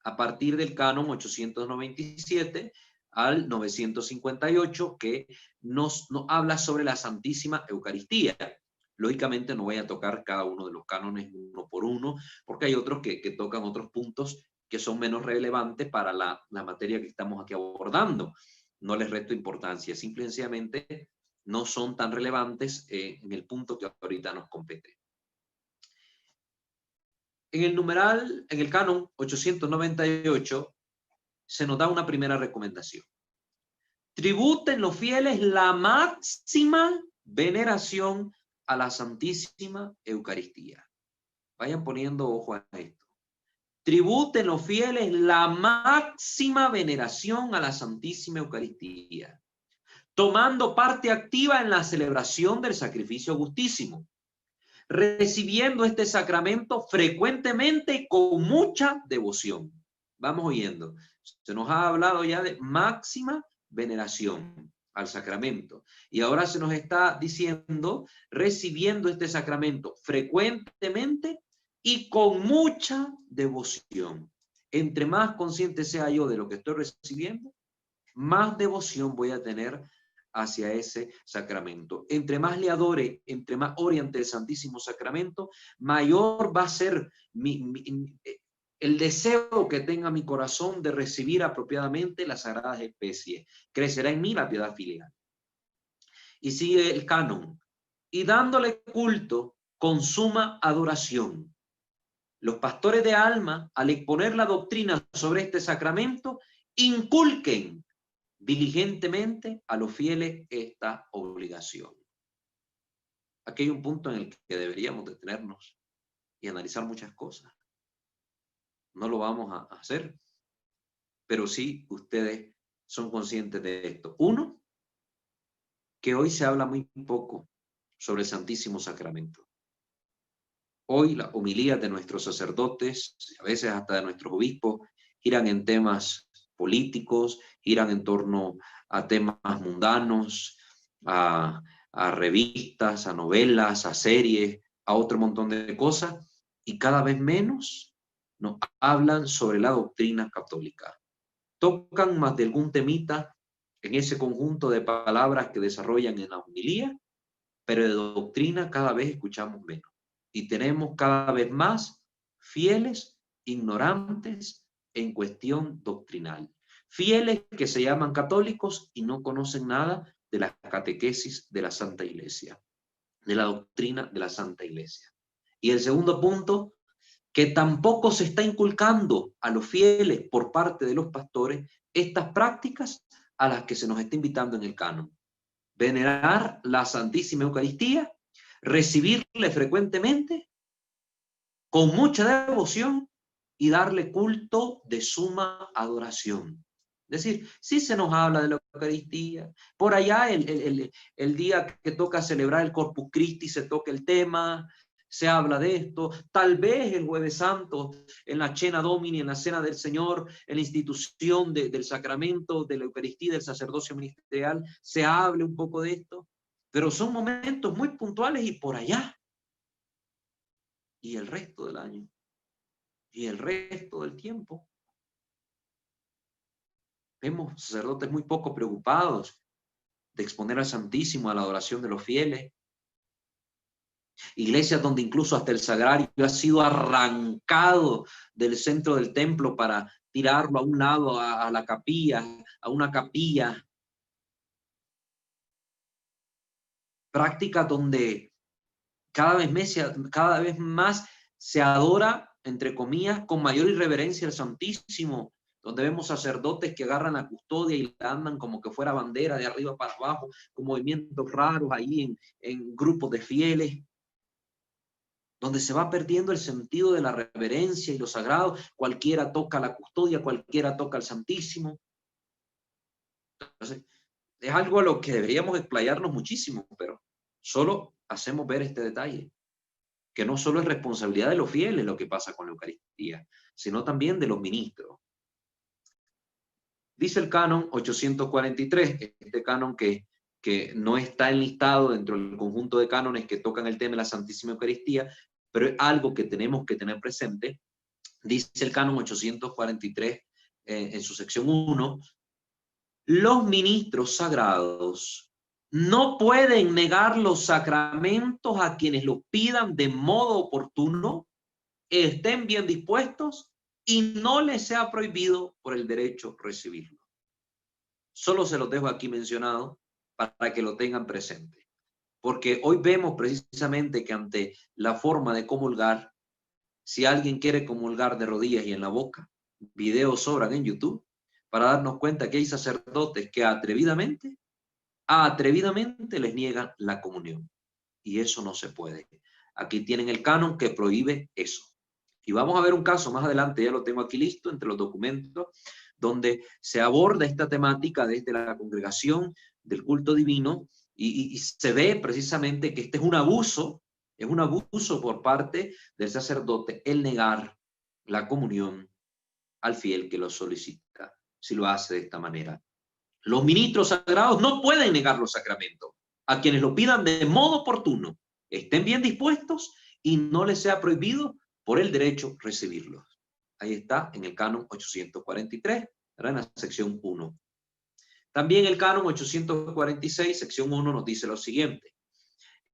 a partir del canon 897 al 958, que nos habla sobre la Santísima Eucaristía. Lógicamente no voy a tocar cada uno de los cánones uno por uno, porque hay otros que tocan otros puntos que son menos relevantes para la materia que estamos aquí abordando. No les resto importancia, simplemente no son tan relevantes en el punto que ahorita nos compete. En el canon 898, se nos da una primera recomendación. Tributen los fieles la máxima veneración a la Santísima Eucaristía. Vayan poniendo ojo a esto. Tributen los fieles la máxima veneración a la Santísima Eucaristía, tomando parte activa en la celebración del sacrificio augustísimo, recibiendo este sacramento frecuentemente y con mucha devoción. Vamos oyendo. Se nos ha hablado ya de máxima veneración al sacramento. Y ahora se nos está diciendo recibiendo este sacramento frecuentemente y con mucha devoción. Entre más consciente sea yo de lo que estoy recibiendo, más devoción voy a tener hacia ese sacramento. Entre más le adore, entre más ore ante el Santísimo Sacramento, mayor va a ser el deseo que tenga mi corazón de recibir apropiadamente las sagradas especies. Crecerá en mí la piedad filial. Y sigue el canon. Y dándole culto con suma adoración. Los pastores de alma, al exponer la doctrina sobre este sacramento, inculquen diligentemente a los fieles esta obligación. Aquí hay un punto en el que deberíamos detenernos y analizar muchas cosas. No lo vamos a hacer, pero sí ustedes son conscientes de esto. Uno, que hoy se habla muy poco sobre el Santísimo Sacramento. Hoy las homilías de nuestros sacerdotes, a veces hasta de nuestros obispos, giran en temas políticos, giran en torno a temas mundanos, a revistas, a novelas, a series, a otro montón de cosas, y cada vez menos nos hablan sobre la doctrina católica. Tocan más de algún temita en ese conjunto de palabras que desarrollan en la homilía, pero de doctrina cada vez escuchamos menos. Y tenemos cada vez más fieles ignorantes en cuestión doctrinal. Fieles que se llaman católicos y no conocen nada de la catequesis de la Santa Iglesia, de la doctrina de la Santa Iglesia. Y el segundo punto, que tampoco se está inculcando a los fieles por parte de los pastores estas prácticas a las que se nos está invitando en el canon. Venerar la Santísima Eucaristía, recibirle frecuentemente, con mucha devoción y darle culto de suma adoración. Es decir, sí se nos habla de la Eucaristía, por allá el día que toca celebrar el Corpus Christi se toca el tema, se habla de esto, tal vez el Jueves Santo, en la Cena Domini, en la Cena del Señor, en la institución del sacramento, de la Eucaristía, del sacerdocio ministerial, se hable un poco de esto, pero son momentos muy puntuales y por allá. Y el resto del año, y el resto del tiempo, vemos sacerdotes muy poco preocupados de exponer al Santísimo a la adoración de los fieles. Iglesias donde incluso hasta el sagrario ha sido arrancado del centro del templo para tirarlo a un lado, a la capilla, a una capilla. Prácticas donde cada vez más se adora, entre comillas, con mayor irreverencia al Santísimo, donde vemos sacerdotes que agarran la custodia y la andan como que fuera bandera de arriba para abajo, con movimientos raros ahí en grupos de fieles, donde se va perdiendo el sentido de la reverencia y lo sagrado. Cualquiera toca la custodia, cualquiera toca el Santísimo. Entonces, es algo a lo que deberíamos explayarnos muchísimo, pero solo hacemos ver este detalle, que no solo es responsabilidad de los fieles lo que pasa con la Eucaristía, sino también de los ministros. Dice el canon 843, este canon que no está enlistado dentro del conjunto de cánones que tocan el tema de la Santísima Eucaristía, pero es algo que tenemos que tener presente. Dice el canon 843 en su sección 1, los ministros sagrados no pueden negar los sacramentos a quienes los pidan de modo oportuno, estén bien dispuestos y no les sea prohibido por el derecho recibirlo. Solo se los dejo aquí mencionado para que lo tengan presente. Porque hoy vemos precisamente que ante la forma de comulgar, si alguien quiere comulgar de rodillas y en la boca, videos sobran en YouTube para darnos cuenta que hay sacerdotes que atrevidamente les niegan la comunión. Y eso no se puede. Aquí tienen el canon que prohíbe eso. Y vamos a ver un caso más adelante, ya lo tengo aquí listo entre los documentos, donde se aborda esta temática desde la congregación del culto divino y se ve precisamente que este es un abuso por parte del sacerdote el negar la comunión al fiel que lo solicita, si lo hace de esta manera. Los ministros sagrados no pueden negar los sacramentos a quienes lo pidan de modo oportuno, estén bien dispuestos y no les sea prohibido por el derecho recibirlos. Ahí está en el canon 843, ¿verdad? En la sección 1. También el canon 846, sección 1, nos dice lo siguiente.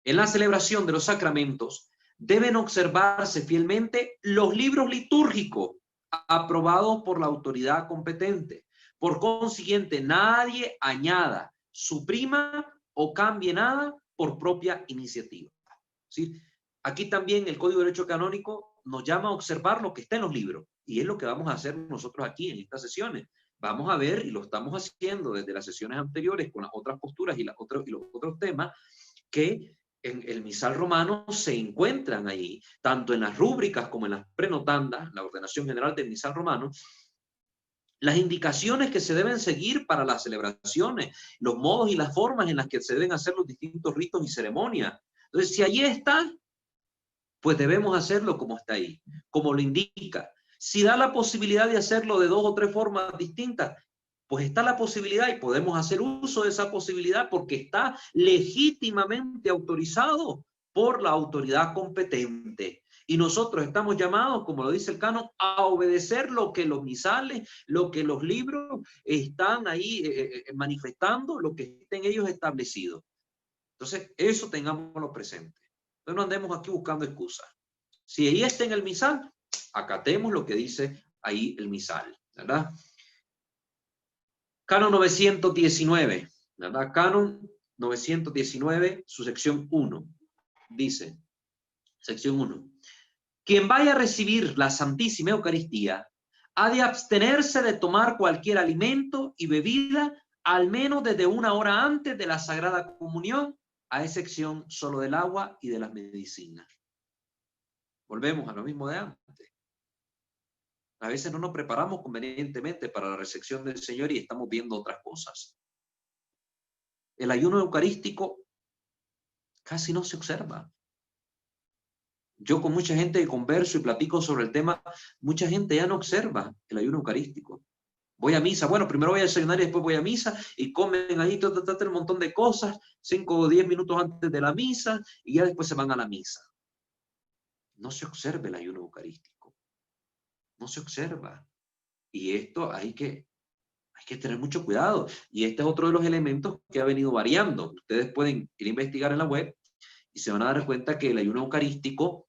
En la celebración de los sacramentos deben observarse fielmente los libros litúrgicos aprobados por la autoridad competente. Por consiguiente, nadie añada, suprima o cambie nada por propia iniciativa. ¿Sí? Aquí también el Código de Derecho Canónico nos llama a observar lo que está en los libros. Y es lo que vamos a hacer nosotros aquí en estas sesiones. Vamos a ver, y lo estamos haciendo desde las sesiones anteriores con las otras posturas y los otros temas, que en el misal romano se encuentran ahí, tanto en las rúbricas como en las prenotandas, la ordenación general del misal romano, las indicaciones que se deben seguir para las celebraciones, los modos y las formas en las que se deben hacer los distintos ritos y ceremonias. Entonces, si allí está, pues debemos hacerlo como está ahí, como lo indica. Si da la posibilidad de hacerlo de 2 o 3 formas distintas, pues está la posibilidad y podemos hacer uso de esa posibilidad porque está legítimamente autorizado por la autoridad competente. Y nosotros estamos llamados, como lo dice el canon, a obedecer lo que los misales, lo que los libros están ahí manifestando, lo que estén ellos establecidos. Entonces, eso tengámoslo presente. Entonces, no andemos aquí buscando excusas. Si ahí está en el misal, acatemos lo que dice ahí el misal, ¿verdad? Canon 919, ¿verdad? Canon 919, su sección 1, dice, sección 1, quien vaya a recibir la Santísima Eucaristía ha de abstenerse de tomar cualquier alimento y bebida al menos desde 1 hora antes de la Sagrada Comunión, a excepción solo del agua y de las medicinas. Volvemos a lo mismo de antes. A veces no nos preparamos convenientemente para la recepción del Señor y estamos viendo otras cosas. El ayuno eucarístico casi no se observa. Yo con mucha gente que converso y platico sobre el tema, mucha gente ya no observa el ayuno eucarístico. Voy a misa, bueno, primero voy a desayunar y después voy a misa y comen ahí un montón de cosas, 5 o 10 minutos antes de la misa y ya después se van a la misa. No se observa el ayuno eucarístico. No se observa. Y esto hay que tener mucho cuidado. Y este es otro de los elementos que ha venido variando. Ustedes pueden ir a investigar en la web y se van a dar cuenta que el ayuno eucarístico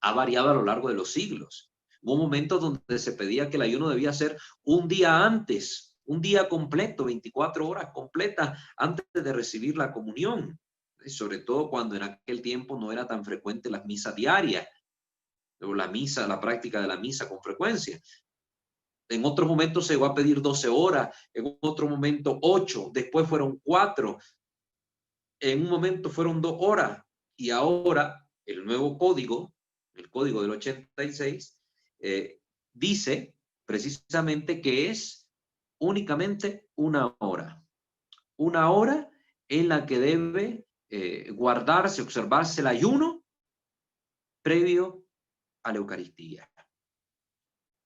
ha variado a lo largo de los siglos. Hubo momentos donde se pedía que el ayuno debía ser un día antes, un día completo, 24 horas completas antes de recibir la comunión. Sobre todo cuando en aquel tiempo no era tan frecuente las misas diarias o la práctica de la misa con frecuencia. En otro momento se llegó a pedir 12 horas, en otro momento 8, después fueron 4, en un momento fueron 2 horas, y ahora el nuevo código, el código del 86, dice precisamente que es únicamente 1 hora. 1 hora en la que debe guardarse, observarse el ayuno previo a la Eucaristía.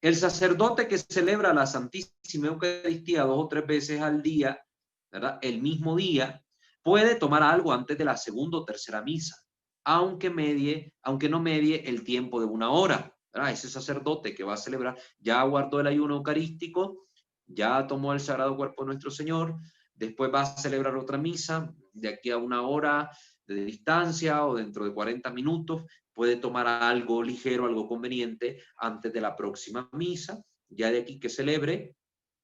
El sacerdote que celebra la Santísima Eucaristía 2 o 3 veces al día, ¿verdad? El mismo día, puede tomar algo antes de la segunda o tercera misa, aunque no medie el tiempo de 1 hora, ¿verdad? Ese sacerdote que va a celebrar ya guardó el ayuno eucarístico, ya tomó el Sagrado Cuerpo de nuestro Señor, después va a celebrar otra misa de aquí a 1 hora de distancia o dentro de 40 minutos, puede tomar algo ligero, algo conveniente antes de la próxima misa, ya de aquí que celebre,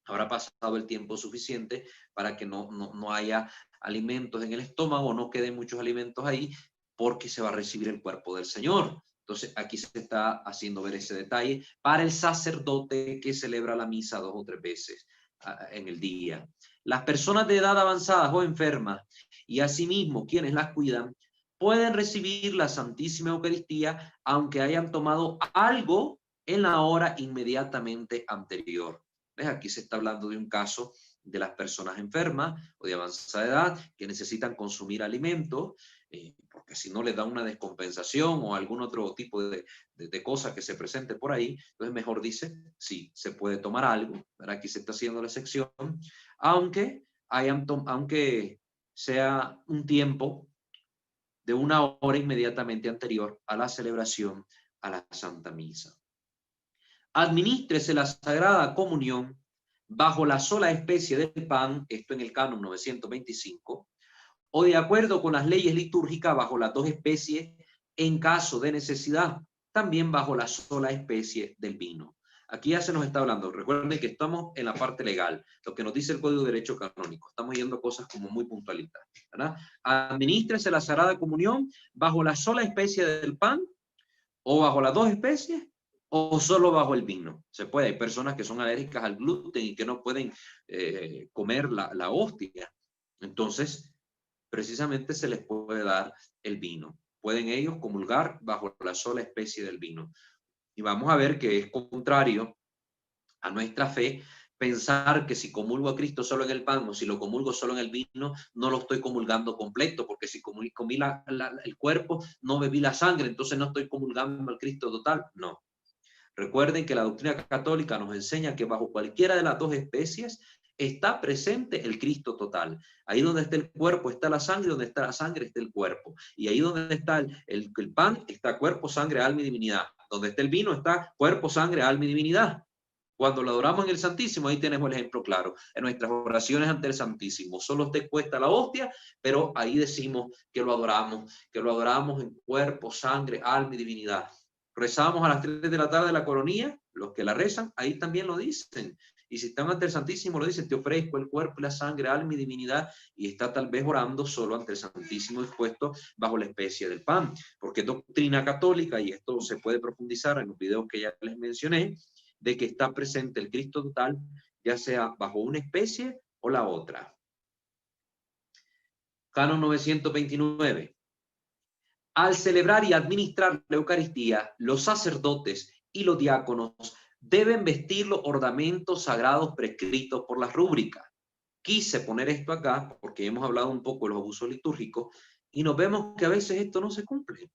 habrá pasado el tiempo suficiente para que no haya alimentos en el estómago, no queden muchos alimentos ahí, porque se va a recibir el cuerpo del Señor. Entonces aquí se está haciendo ver ese detalle para el sacerdote que celebra la misa 2 o 3 veces en el día. Las personas de edad avanzada o enfermas y asimismo quienes las cuidan pueden recibir la Santísima Eucaristía aunque hayan tomado algo en la hora inmediatamente anterior. ¿Ves? Aquí se está hablando de un caso de las personas enfermas o de avanzada edad que necesitan consumir alimentos, porque si no les da una descompensación o algún otro tipo de cosa que se presente por ahí, entonces mejor dice, sí, se puede tomar algo, ¿verdad? Aquí se está haciendo la excepción, aunque sea un tiempo de 1 hora inmediatamente anterior a la celebración a la Santa Misa. Adminístrese la Sagrada Comunión bajo la sola especie del pan, esto en el canon 925, o de acuerdo con las leyes litúrgicas bajo las 2 especies en caso de necesidad, también bajo la sola especie del vino. Aquí ya se nos está hablando, recuerden que estamos en la parte legal, lo que nos dice el Código de Derecho Canónico, estamos yendo cosas como muy puntualitas, ¿verdad? Administrese la Sagrada Comunión bajo la sola especie del pan, o bajo las 2 especies, o solo bajo el vino. Se puede, hay personas que son alérgicas al gluten y que no pueden comer la hostia. Entonces, precisamente se les puede dar el vino. Pueden ellos comulgar bajo la sola especie del vino. Y vamos a ver que es contrario a nuestra fe pensar que si comulgo a Cristo solo en el pan o si lo comulgo solo en el vino, no lo estoy comulgando completo, porque si comí el cuerpo, no bebí la sangre, entonces no estoy comulgando al Cristo total. No. Recuerden que la doctrina católica nos enseña que bajo cualquiera de las 2 especies está presente el Cristo total. Ahí donde está el cuerpo está la sangre, donde está la sangre está el cuerpo. Y ahí donde está el pan está cuerpo, sangre, alma y divinidad. Donde está el vino está cuerpo, sangre, alma y divinidad. Cuando lo adoramos en el Santísimo, ahí tenemos el ejemplo claro. En nuestras oraciones ante el Santísimo, solo te cuesta la hostia, pero ahí decimos que lo adoramos en cuerpo, sangre, alma y divinidad. Rezamos a las 3 de la tarde la coronilla, los que la rezan, ahí también lo dicen. Y si están ante el Santísimo, lo dicen, te ofrezco el cuerpo y la sangre, alma y divinidad, y está tal vez orando solo ante el Santísimo dispuesto bajo la especie del pan. Porque es doctrina católica, y esto se puede profundizar en los videos que ya les mencioné, de que está presente el Cristo total, ya sea bajo una especie o la otra. Canon 929. Al celebrar y administrar la Eucaristía, los sacerdotes y los diáconos deben vestir los ornamentos sagrados prescritos por las rúbricas. Quise poner esto acá porque hemos hablado un poco de los abusos litúrgicos y nos vemos que a veces esto no se cumple.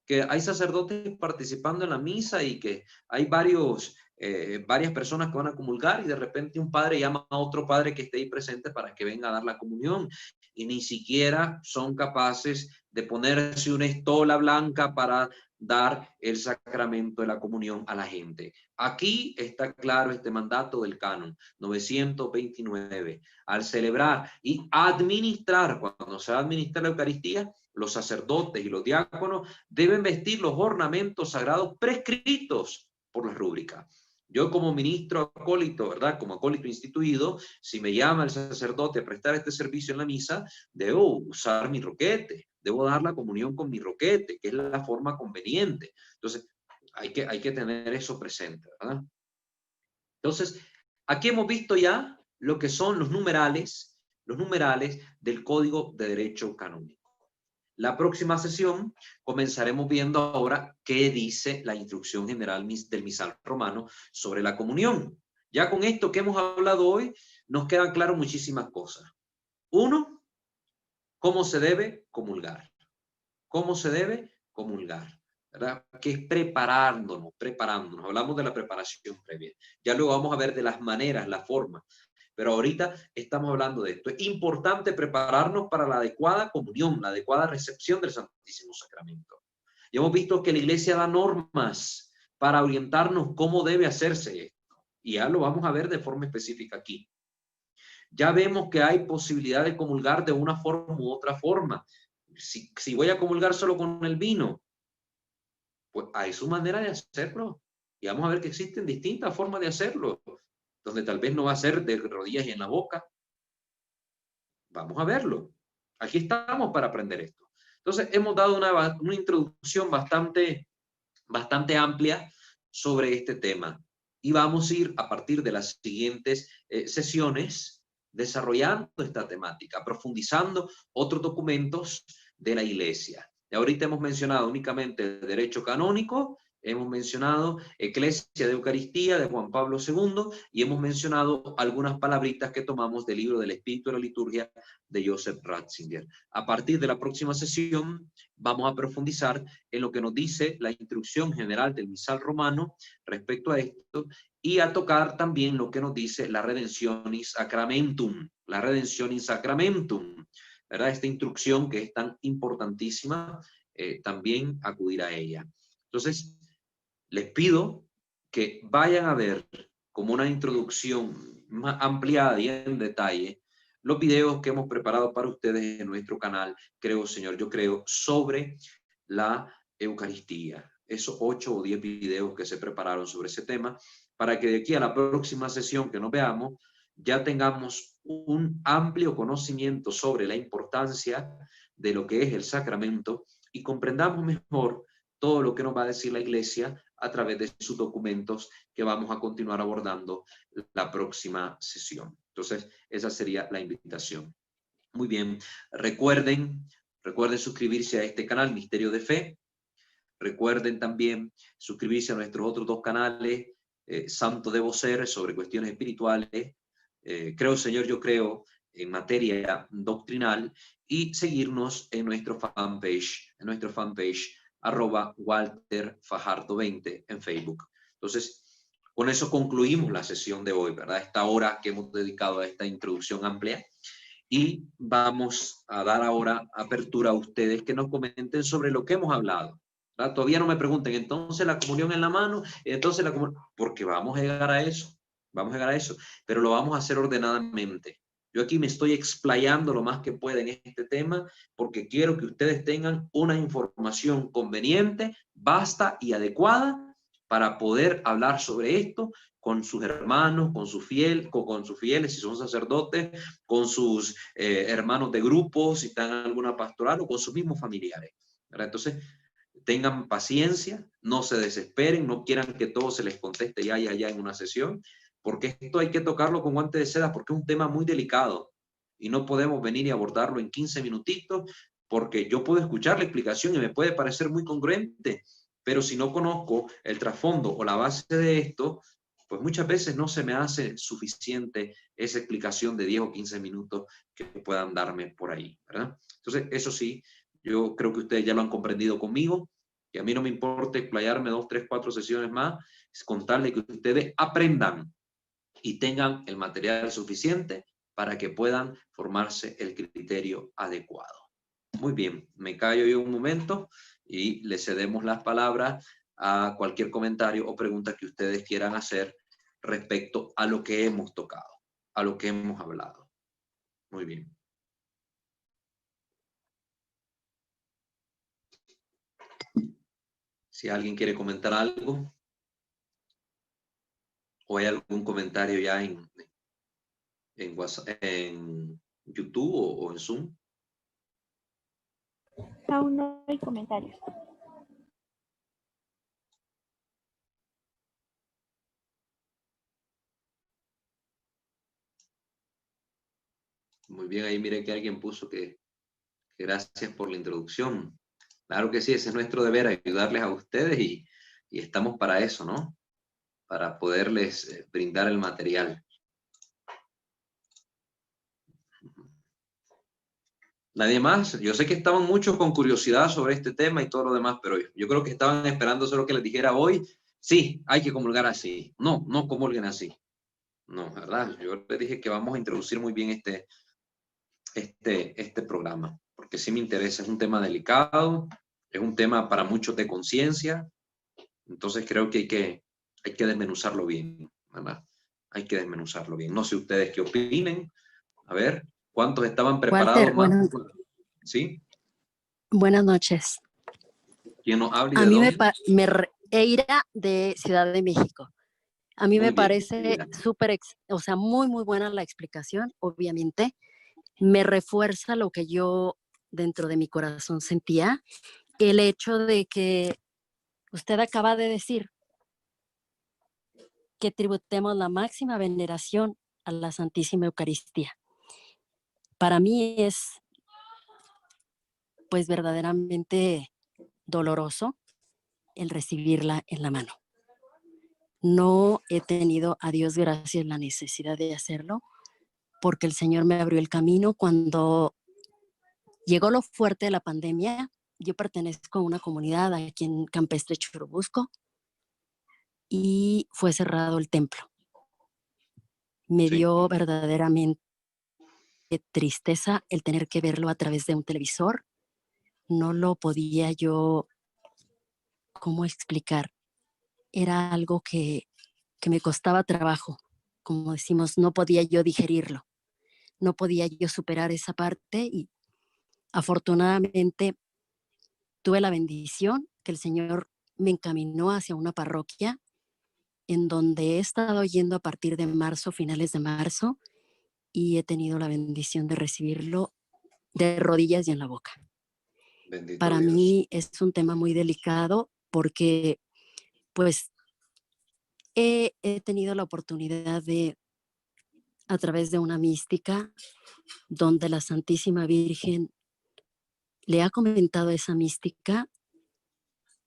Que hay sacerdotes participando en la misa y que hay varias personas que van a comulgar y de repente un padre llama a otro padre que esté ahí presente para que venga a dar la comunión y ni siquiera son capaces de ponerse una estola blanca para dar el sacramento de la comunión a la gente. Aquí está claro este mandato del canon 929. Al celebrar y administrar, cuando se va a administrar la Eucaristía, los sacerdotes y los diáconos deben vestir los ornamentos sagrados prescritos por la rúbrica. Yo como ministro acólito, ¿verdad? Como acólito instituido, si me llama el sacerdote a prestar este servicio en la misa, debo usar mi roquete, debo dar la comunión con mi roquete, que es la forma conveniente. Entonces, hay que tener eso presente, ¿verdad? Entonces, aquí hemos visto ya lo que son los numerales del Código de Derecho Canónico. La próxima sesión comenzaremos viendo ahora qué dice la instrucción general del misal romano sobre la comunión. Ya con esto que hemos hablado hoy, nos quedan claras muchísimas cosas. Uno, cómo se debe comulgar. ¿Cómo se debe comulgar? ¿Verdad? Que es preparándonos. Hablamos de la preparación previa. Ya luego vamos a ver de las maneras, la forma. Pero ahorita estamos hablando de esto. Es importante prepararnos para la adecuada comunión, la adecuada recepción del Santísimo Sacramento. Y hemos visto que la Iglesia da normas para orientarnos cómo debe hacerse esto. Y ya lo vamos a ver de forma específica aquí. Ya vemos que hay posibilidad de comulgar de una forma u otra forma. Si voy a comulgar solo con el vino, pues hay su manera de hacerlo. Y vamos a ver que existen distintas formas de hacerlo, donde tal vez no va a ser de rodillas y en la boca. Vamos a verlo. Aquí estamos para aprender esto. Entonces, hemos dado una introducción bastante amplia sobre este tema. Y vamos a ir a partir de las siguientes sesiones desarrollando esta temática, profundizando otros documentos de la Iglesia. Y ahorita hemos mencionado únicamente el derecho canónico, hemos mencionado Eclesia de Eucaristía de Juan Pablo II y hemos mencionado algunas palabritas que tomamos del libro del Espíritu de la Liturgia de Joseph Ratzinger. A partir de la próxima sesión vamos a profundizar en lo que nos dice la instrucción general del misal romano respecto a esto y a tocar también lo que nos dice la Redemptionis Sacramentum, ¿verdad? Esta instrucción que es tan importantísima, también acudir a ella. Entonces, les pido que vayan a ver como una introducción más ampliada y en detalle los videos que hemos preparado para ustedes en nuestro canal, Creo Señor, Yo Creo, sobre la Eucaristía. Esos 8 o 10 videos que se prepararon sobre ese tema, para que de aquí a la próxima sesión que nos veamos, ya tengamos un amplio conocimiento sobre la importancia de lo que es el sacramento y comprendamos mejor todo lo que nos va a decir la Iglesia a través de sus documentos que vamos a continuar abordando la próxima sesión. Entonces, esa sería la invitación. Muy bien, recuerden suscribirse a este canal, Misterio de Fe. Recuerden también suscribirse a nuestros otros 2 canales, Santo Debo Ser, sobre cuestiones espirituales, Creo Señor, Yo Creo, en materia doctrinal, y seguirnos en nuestro fanpage, @WalterFajardo20 en Facebook. Entonces, con eso concluimos la sesión de hoy, ¿verdad? Esta hora que hemos dedicado a esta introducción amplia. Y vamos a dar ahora apertura a ustedes que nos comenten sobre lo que hemos hablado, ¿verdad? Todavía no me pregunten, entonces la comunión en la mano, entonces la comunión, porque vamos a llegar a eso, pero lo vamos a hacer ordenadamente. Yo aquí me estoy explayando lo más que pueda en este tema, porque quiero que ustedes tengan una información conveniente, vasta y adecuada para poder hablar sobre esto con sus hermanos, con sus fieles, si son sacerdotes, con sus hermanos de grupo, si están en alguna pastoral, o con sus mismos familiares, ¿verdad? Entonces, tengan paciencia, no se desesperen, no quieran que todo se les conteste ya en una sesión, porque esto hay que tocarlo con guante de seda, porque es un tema muy delicado y no podemos venir y abordarlo en 15 minutitos, porque yo puedo escuchar la explicación y me puede parecer muy congruente, pero si no conozco el trasfondo o la base de esto, pues muchas veces no se me hace suficiente esa explicación de 10 o 15 minutos que puedan darme por ahí, ¿verdad? Entonces, eso sí, yo creo que ustedes ya lo han comprendido conmigo, que a mí no me importa explayarme 2, 3, 4 sesiones más, es contarles que ustedes aprendan y tengan el material suficiente para que puedan formarse el criterio adecuado. Muy bien, me callo yo un momento y le cedemos las palabras a cualquier comentario o pregunta que ustedes quieran hacer respecto a lo que hemos tocado, a lo que hemos hablado. Muy bien. Si alguien quiere comentar algo o hay algún comentario ya en WhatsApp, en YouTube o en Zoom. Aún no hay comentarios. Muy bien, ahí mire que alguien puso que gracias por la introducción. Claro que sí, ese es nuestro deber, ayudarles a ustedes y estamos para eso, ¿no? Para poderles brindar el material. Nadie más. Yo sé que estaban muchos con curiosidad sobre este tema y todo lo demás, pero yo creo que estaban esperando solo que les dijera hoy, sí, hay que comulgar así. No, no comulguen así. No, ¿verdad? Yo les dije que vamos a introducir muy bien este programa, porque sí me interesa, es un tema delicado, es un tema para muchos de conciencia, entonces creo que hay que desmenuzarlo bien, ¿verdad? Hay que desmenuzarlo bien. No sé ustedes qué opinen. A ver, ¿cuántos estaban Walter, preparados más? ¿Sí? buenas noches. ¿Quién nos habla y A de mí dónde? Eira de Ciudad de México. A mí Muy me bien. parece súper, o sea, muy, muy buena la explicación, obviamente. Me refuerza lo que yo dentro de mi corazón sentía. El hecho de que usted acaba de decir que tributemos la máxima veneración a la Santísima Eucaristía. Para mí es, pues, verdaderamente doloroso el recibirla en la mano. No he tenido, a Dios gracias, la necesidad de hacerlo, porque el Señor me abrió el camino cuando llegó lo fuerte de la pandemia. Yo pertenezco a una comunidad aquí en Campestre, Churubusco, y fue cerrado el templo. Me Sí. dio verdaderamente tristeza el tener que verlo a través de un televisor. No lo podía yo, ¿cómo explicar? Era algo que me costaba trabajo. Como decimos, no podía yo digerirlo. No podía yo superar esa parte y afortunadamente tuve la bendición que el Señor me encaminó hacia una parroquia en donde he estado yendo a partir de marzo, finales de marzo, y he tenido la bendición de recibirlo de rodillas y en la boca. Bendito Para Dios. mí es un tema muy delicado porque pues he tenido la oportunidad de, a través de una mística, donde la Santísima Virgen le ha comentado a esa mística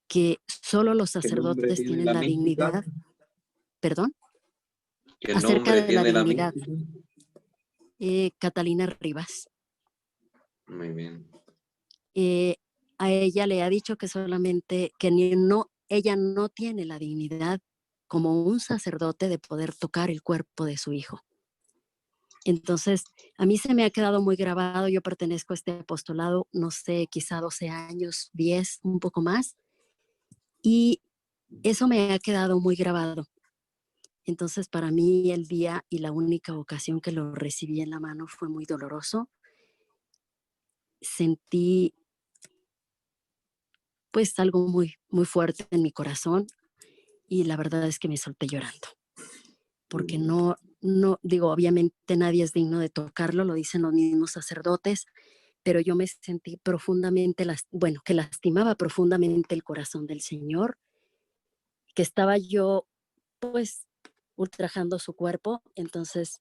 que solo los ¿Qué nombre sacerdotes tiene tienen la la mística? dignidad, perdón, ¿Qué acerca nombre de la tiene la dignidad, mística? Catalina Rivas. Muy bien. A ella le ha dicho que solamente, que ella no tiene la dignidad como un sacerdote de poder tocar el cuerpo de su hijo. Entonces, a mí se me ha quedado muy grabado, yo pertenezco a este apostolado, no sé, quizá 12 años, 10, un poco más, y eso me ha quedado muy grabado. Entonces, para mí el día y la única ocasión que lo recibí en la mano fue muy doloroso. Sentí pues algo muy, muy fuerte en mi corazón y la verdad es que me solté llorando. Porque no, digo, obviamente nadie es digno de tocarlo, lo dicen los mismos sacerdotes, pero yo me sentí profundamente, que lastimaba profundamente el corazón del Señor, que estaba yo, pues, ultrajando su cuerpo. Entonces,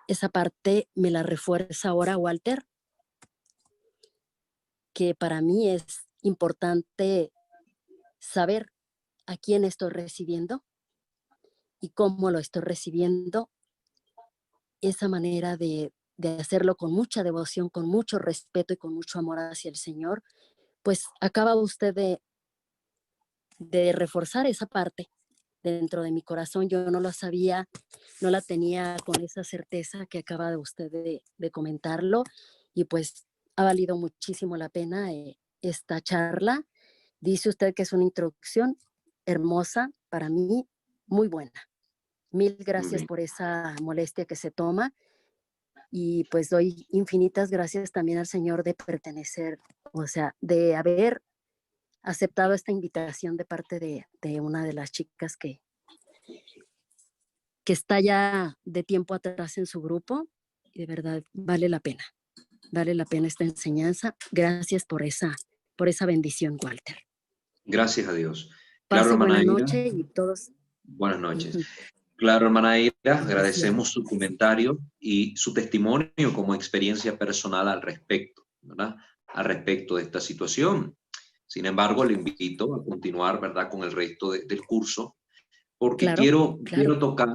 esa parte me la refuerza ahora Walter, que para mí es importante saber a quién estoy recibiendo y cómo lo estoy recibiendo. Esa manera de hacerlo con mucha devoción, con mucho respeto y con mucho amor hacia el Señor, pues acaba usted de reforzar esa parte dentro de mi corazón. Yo no lo sabía, no la tenía con esa certeza que acaba de usted de comentarlo, y pues ha valido muchísimo la pena esta charla. Dice usted que es una introducción hermosa, para mí muy buena. Mil gracias por esa molestia que se toma. Y pues doy infinitas gracias también al Señor de pertenecer, o sea, de haber aceptado esta invitación de parte de una de las chicas que está ya de tiempo atrás en su grupo. Y de verdad vale la pena esta enseñanza. Gracias por esa bendición, Walter. Gracias a Dios. Claro, Pase hermana buena Ira. noche y todos. Buenas noches. Claro, hermana Eira, Gracias. agradecemos su comentario y su testimonio como experiencia personal al respecto, ¿verdad? Al respecto de esta situación. Sin embargo, le invito a continuar, ¿verdad?, con el resto del curso, porque Claro, quiero claro. tocar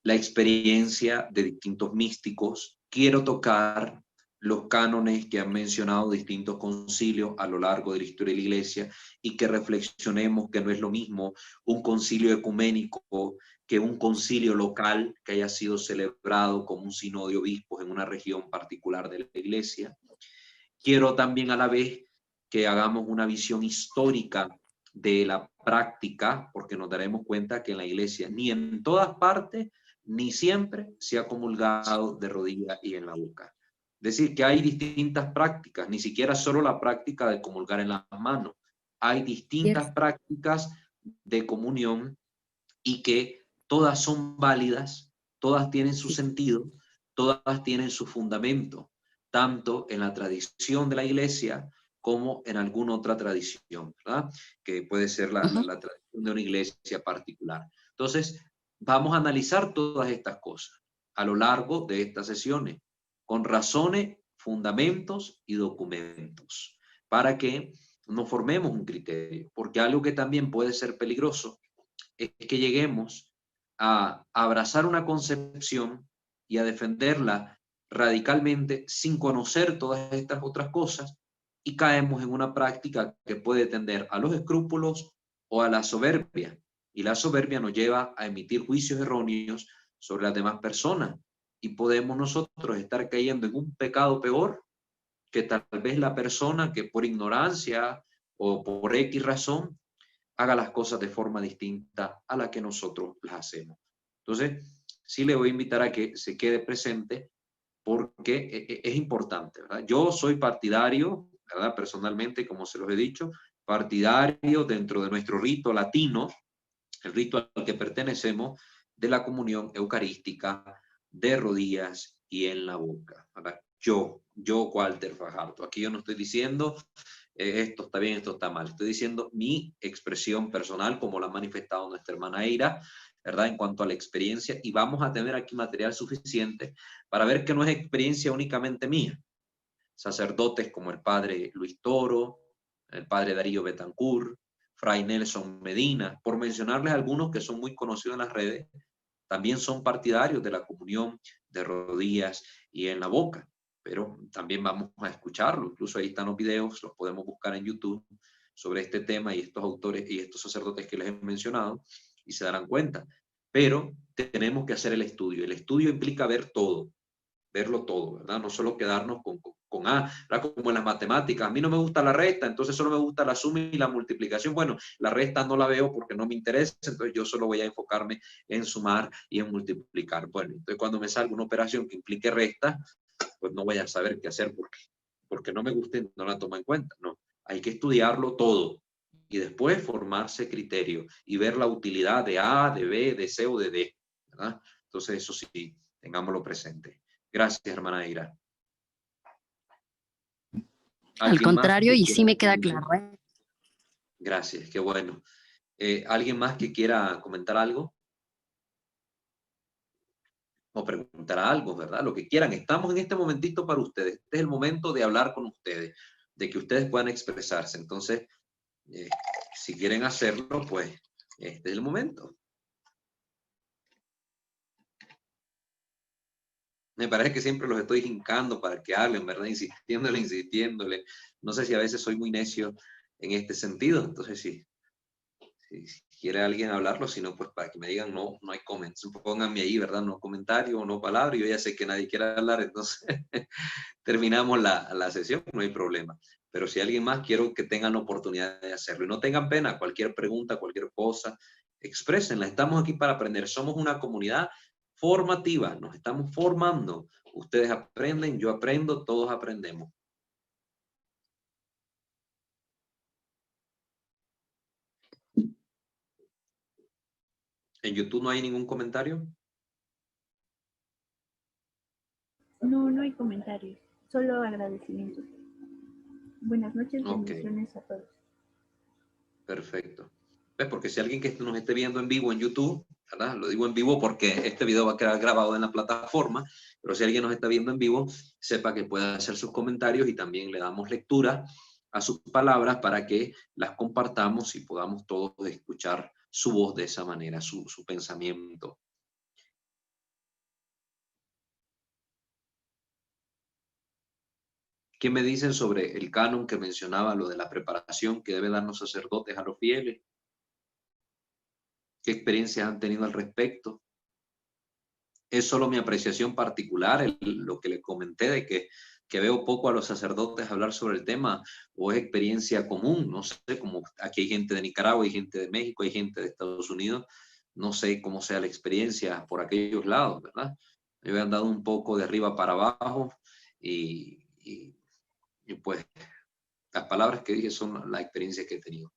la experiencia de distintos místicos, quiero tocar los cánones que han mencionado distintos concilios a lo largo de la historia de la Iglesia y que reflexionemos que no es lo mismo un concilio ecuménico que un concilio local que haya sido celebrado como un sínodo de obispos en una región particular de la Iglesia. Quiero también a la vez que hagamos una visión histórica de la práctica, porque nos daremos cuenta que en la Iglesia ni en todas partes ni siempre se ha comulgado de rodillas y en la boca. Es decir, que hay distintas prácticas, ni siquiera solo la práctica de comulgar en las manos. Hay distintas prácticas de comunión y que todas son válidas, todas tienen su sentido, todas tienen su fundamento, tanto en la tradición de la Iglesia como en alguna otra tradición, ¿verdad? Que puede ser la tradición de una iglesia particular. Entonces, vamos a analizar todas estas cosas a lo largo de estas sesiones, con razones, fundamentos y documentos, para que nos formemos un criterio, porque algo que también puede ser peligroso es que lleguemos a abrazar una concepción y a defenderla radicalmente sin conocer todas estas otras cosas y caemos en una práctica que puede tender a los escrúpulos o a la soberbia. Y la soberbia nos lleva a emitir juicios erróneos sobre las demás personas y podemos nosotros estar cayendo en un pecado peor que tal vez la persona que por ignorancia o por X razón haga las cosas de forma distinta a la que nosotros las hacemos. Entonces, sí le voy a invitar a que se quede presente porque es importante, ¿verdad? Yo soy partidario, ¿verdad? Personalmente, como se los he dicho, partidario dentro de nuestro rito latino, el rito al que pertenecemos, de la comunión eucarística de rodillas y en la boca, ¿verdad? Yo, Walter Fajardo. Aquí yo no estoy diciendo esto está bien, esto está mal. Estoy diciendo mi expresión personal, como la ha manifestado nuestra hermana Eira, ¿verdad? En cuanto a la experiencia, y vamos a tener aquí material suficiente para ver que no es experiencia únicamente mía. Sacerdotes como el padre Luis Toro, el padre Darío Betancourt, Fray Nelson Medina, por mencionarles algunos que son muy conocidos en las redes, también son partidarios de la comunión de rodillas y en la boca, pero también vamos a escucharlo. Incluso ahí están los videos, los podemos buscar en YouTube sobre este tema y estos autores y estos sacerdotes que les he mencionado y se darán cuenta. Pero tenemos que hacer el estudio. El estudio implica ver todo, verlo todo, ¿verdad? No solo quedarnos con A, ¿verdad? Como en las matemáticas. A mí no me gusta la resta, entonces solo me gusta la suma y la multiplicación. Bueno, la resta no la veo porque no me interesa, entonces yo solo voy a enfocarme en sumar y en multiplicar. Bueno, entonces cuando me salga una operación que implique resta, pues no voy a saber qué hacer porque no me gusta y no la tomo en cuenta. No, hay que estudiarlo todo y después formarse criterio y ver la utilidad de A, de B, de C o de D, ¿verdad? Entonces eso sí, tengámoslo presente. Gracias, hermana Eira. Al contrario, y sí me queda claro, ¿eh? Gracias, qué bueno. ¿Alguien más que quiera comentar algo? O preguntar algo, ¿verdad? Lo que quieran. Estamos en este momentito para ustedes. Este es el momento de hablar con ustedes, de que ustedes puedan expresarse. Entonces, si quieren hacerlo, pues este es el momento. Me parece que siempre los estoy hincando para que hablen, ¿verdad? Insistiéndole, insistiéndole. No sé si a veces soy muy necio en este sentido. Entonces, sí. Si quiere alguien hablarlo, si no, pues para que me digan, no, no hay comments. Pónganme ahí, ¿verdad? No comentario, no palabra. Yo ya sé que nadie quiere hablar, entonces terminamos la sesión, no hay problema. Pero si alguien más, quiero que tengan la oportunidad de hacerlo. Y no tengan pena, cualquier pregunta, cualquier cosa, exprésenla. Estamos aquí para aprender. Somos una comunidad formativa, nos estamos formando. Ustedes aprenden, yo aprendo, todos aprendemos. ¿En YouTube no hay ningún comentario? No, no hay comentarios, solo agradecimientos. Buenas noches, Ok. bendiciones a todos. Perfecto. ¿Ves? Porque si alguien que nos esté viendo en vivo en YouTube, ¿verdad? Lo digo en vivo porque este video va a quedar grabado en la plataforma, pero si alguien nos está viendo en vivo, sepa que puede hacer sus comentarios y también le damos lectura a sus palabras para que las compartamos y podamos todos escuchar su voz de esa manera, su pensamiento. ¿Qué me dicen sobre el canon que mencionaba, lo de la preparación que deben dar los sacerdotes a los fieles? ¿Qué experiencias han tenido al respecto? ¿Es solo mi apreciación particular, lo que le comenté de que veo poco a los sacerdotes hablar sobre el tema, o es experiencia común? No sé, como aquí hay gente de Nicaragua, hay gente de México, hay gente de Estados Unidos, no sé cómo sea la experiencia por aquellos lados, ¿verdad? Yo he andado un poco de arriba para abajo y pues las palabras que dije son la experiencia que he tenido.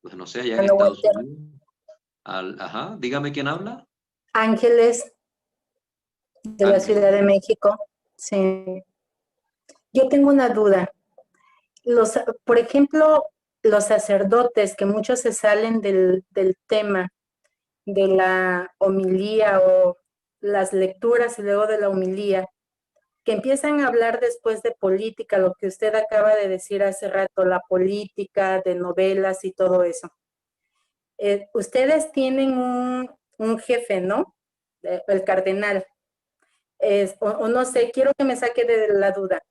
Pues no sé, allá en Bueno, Estados Walter, Unidos. Ajá, dígame quién habla. Ángeles de la Ángel. Ciudad de México. Sí. Yo tengo una duda. Por ejemplo, los sacerdotes, que muchos se salen del tema de la homilía o las lecturas y luego de la homilía, que empiezan a hablar después de política, lo que usted acaba de decir hace rato, la política, de novelas y todo eso. Ustedes tienen un jefe, ¿no? El cardenal. O no sé, quiero que me saque de la duda.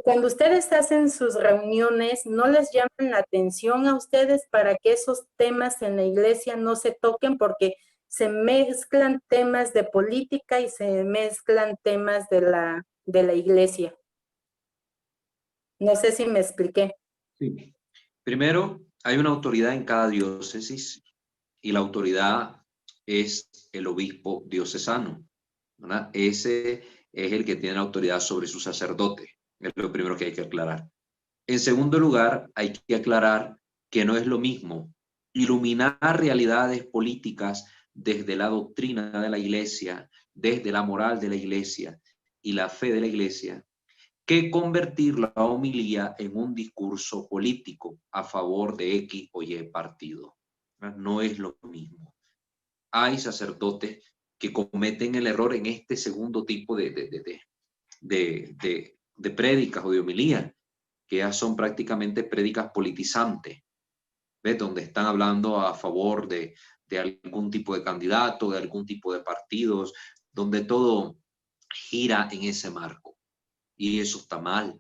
Cuando ustedes hacen sus reuniones, ¿no les llaman la atención a ustedes para que esos temas en la iglesia no se toquen? Porque se mezclan temas de política y se mezclan temas de la iglesia. No sé si me expliqué. Sí. Primero, hay una autoridad en cada diócesis y la autoridad es el obispo diocesano, ¿verdad? Ese es el que tiene la autoridad sobre su sacerdote. Es lo primero que hay que aclarar. En segundo lugar, hay que aclarar que no es lo mismo iluminar realidades políticas desde la doctrina de la iglesia, desde la moral de la iglesia y la fe de la iglesia, que convertir la homilía en un discurso político a favor de X o Y partido. No es lo mismo. Hay sacerdotes que cometen el error en este segundo tipo de prédicas o de homilía, que ya son prácticamente prédicas politizantes, ¿ves? Donde están hablando a favor de algún tipo de candidato, de algún tipo de partidos, donde todo gira en ese marco. Y eso está mal.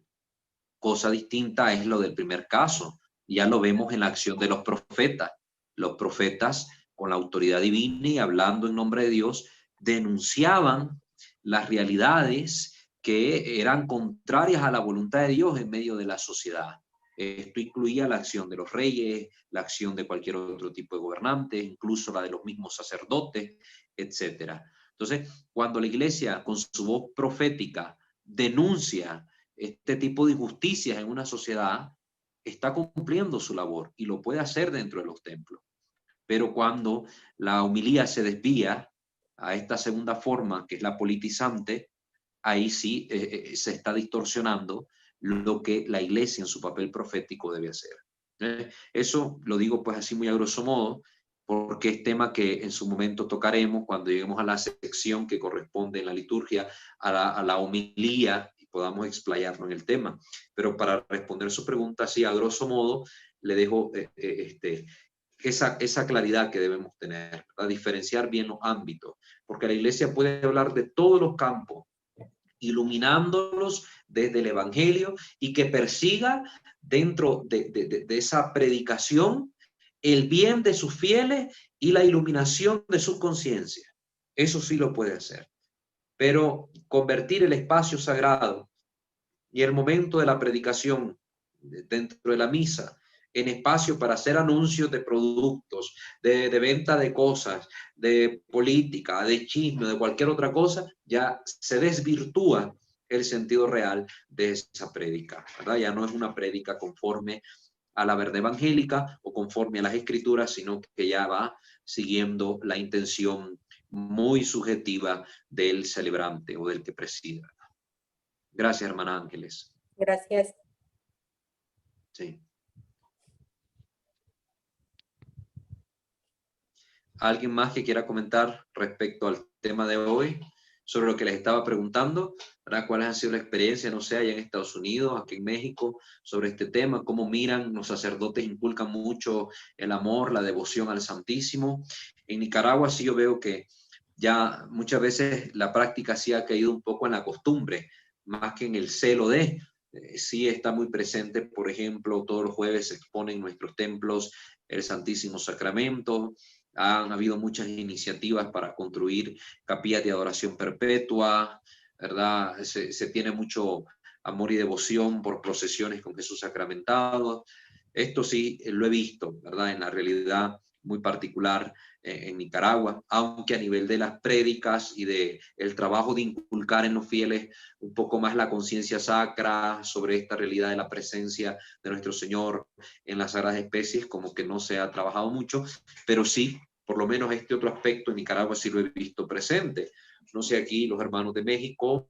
Cosa distinta es lo del primer caso. Ya lo vemos en la acción de los profetas. Los profetas, con la autoridad divina y hablando en nombre de Dios, denunciaban las realidades que eran contrarias a la voluntad de Dios en medio de la sociedad. Esto incluía la acción de los reyes, la acción de cualquier otro tipo de gobernante, incluso la de los mismos sacerdotes, etc. Entonces, cuando la iglesia con su voz profética denuncia este tipo de injusticias en una sociedad, está cumpliendo su labor y lo puede hacer dentro de los templos. Pero cuando la homilía se desvía a esta segunda forma, que es la politizante, ahí sí se está distorsionando lo que la iglesia en su papel profético debe hacer. Eso lo digo pues así muy a grosso modo, porque es tema que en su momento tocaremos cuando lleguemos a la sección que corresponde en la liturgia a la homilía y podamos explayarnos en el tema. Pero para responder su pregunta así a grosso modo, le dejo esa claridad que debemos tener, para diferenciar bien los ámbitos, porque la iglesia puede hablar de todos los campos, iluminándolos desde el evangelio y que persiga dentro de esa predicación el bien de sus fieles y la iluminación de sus conciencias. Eso sí lo puede hacer. Pero convertir el espacio sagrado y el momento de la predicación dentro de la misa en espacio para hacer anuncios de productos, de venta de cosas, de política, de chisme, de cualquier otra cosa, ya se desvirtúa el sentido real de esa prédica, ¿verdad? Ya no es una prédica conforme a la verdad evangélica o conforme a las escrituras, sino que ya va siguiendo la intención muy subjetiva del celebrante o del que preside. Gracias, hermana Ángeles. Gracias. Sí. ¿Alguien más que quiera comentar respecto al tema de hoy? Sobre lo que les estaba preguntando, ¿verdad? ¿Cuál ha sido la experiencia, no sé, allá en Estados Unidos, aquí en México, sobre este tema? ¿Cómo miran? Los sacerdotes inculcan mucho el amor, la devoción al Santísimo. En Nicaragua sí yo veo que ya muchas veces la práctica sí ha caído un poco en la costumbre, más que en el celo de. Sí está muy presente, por ejemplo, todos los jueves se expone en nuestros templos el Santísimo Sacramento. Han habido muchas iniciativas para construir capillas de adoración perpetua, ¿verdad? Se tiene mucho amor y devoción por procesiones con Jesús sacramentado. Esto sí lo he visto, ¿verdad? En la realidad muy particular en Nicaragua, aunque a nivel de las prédicas y de el trabajo de inculcar en los fieles un poco más la conciencia sacra sobre esta realidad de la presencia de nuestro Señor en las sagradas especies, como que no se ha trabajado mucho, pero sí, por lo menos este otro aspecto en Nicaragua sí lo he visto presente. No sé aquí los hermanos de México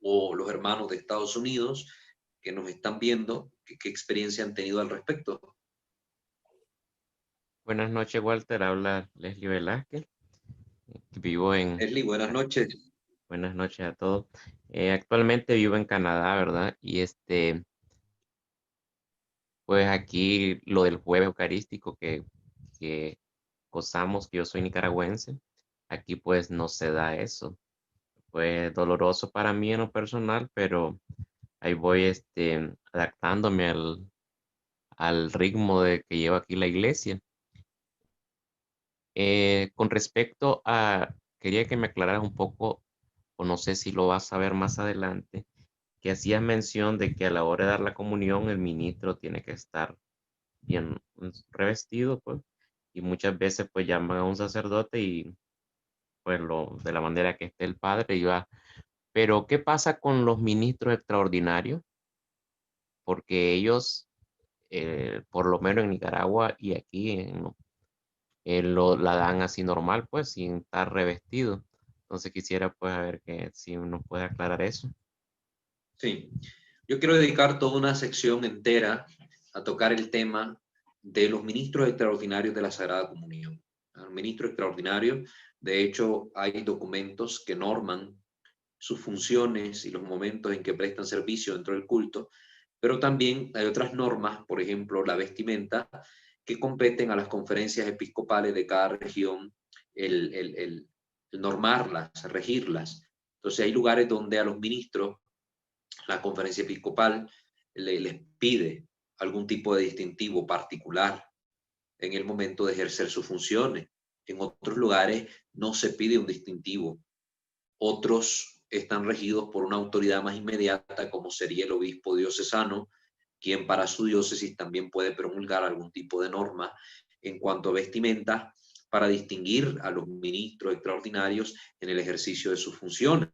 o los hermanos de Estados Unidos que nos están viendo, qué experiencia han tenido al respecto. Buenas noches, Walter. Habla Leslie Velázquez. Vivo en... Leslie, buenas noches. Buenas noches a todos. Actualmente vivo en Canadá, ¿verdad? Y pues aquí lo del jueves eucarístico que gozamos, que yo soy nicaragüense, aquí pues no se da eso. Pues doloroso para mí en lo personal, pero ahí voy adaptándome al ritmo de que lleva aquí la iglesia. Con respecto a, quería que me aclararas un poco, o no sé si lo vas a ver más adelante, que hacías mención de que a la hora de dar la comunión el ministro tiene que estar bien revestido, pues, y muchas veces pues llaman a un sacerdote y pues de la manera que esté el padre y va. Pero ¿qué pasa con los ministros extraordinarios? Porque ellos, por lo menos en Nicaragua y aquí la dan así normal, pues, sin estar revestido. Entonces quisiera, pues, a ver que si uno puede aclarar eso. Sí, yo quiero dedicar toda una sección entera a tocar el tema de los ministros extraordinarios de la Sagrada Comunión. El ministro extraordinario, de hecho, hay documentos que norman sus funciones y los momentos en que prestan servicio dentro del culto, pero también hay otras normas, por ejemplo, la vestimenta, que competen a las conferencias episcopales de cada región el normarlas, regirlas. Entonces hay lugares donde a los ministros la conferencia episcopal les pide algún tipo de distintivo particular en el momento de ejercer sus funciones. En otros lugares no se pide un distintivo. Otros están regidos por una autoridad más inmediata, como sería el obispo diocesano, quien para su diócesis también puede promulgar algún tipo de norma en cuanto a vestimenta para distinguir a los ministros extraordinarios en el ejercicio de sus funciones.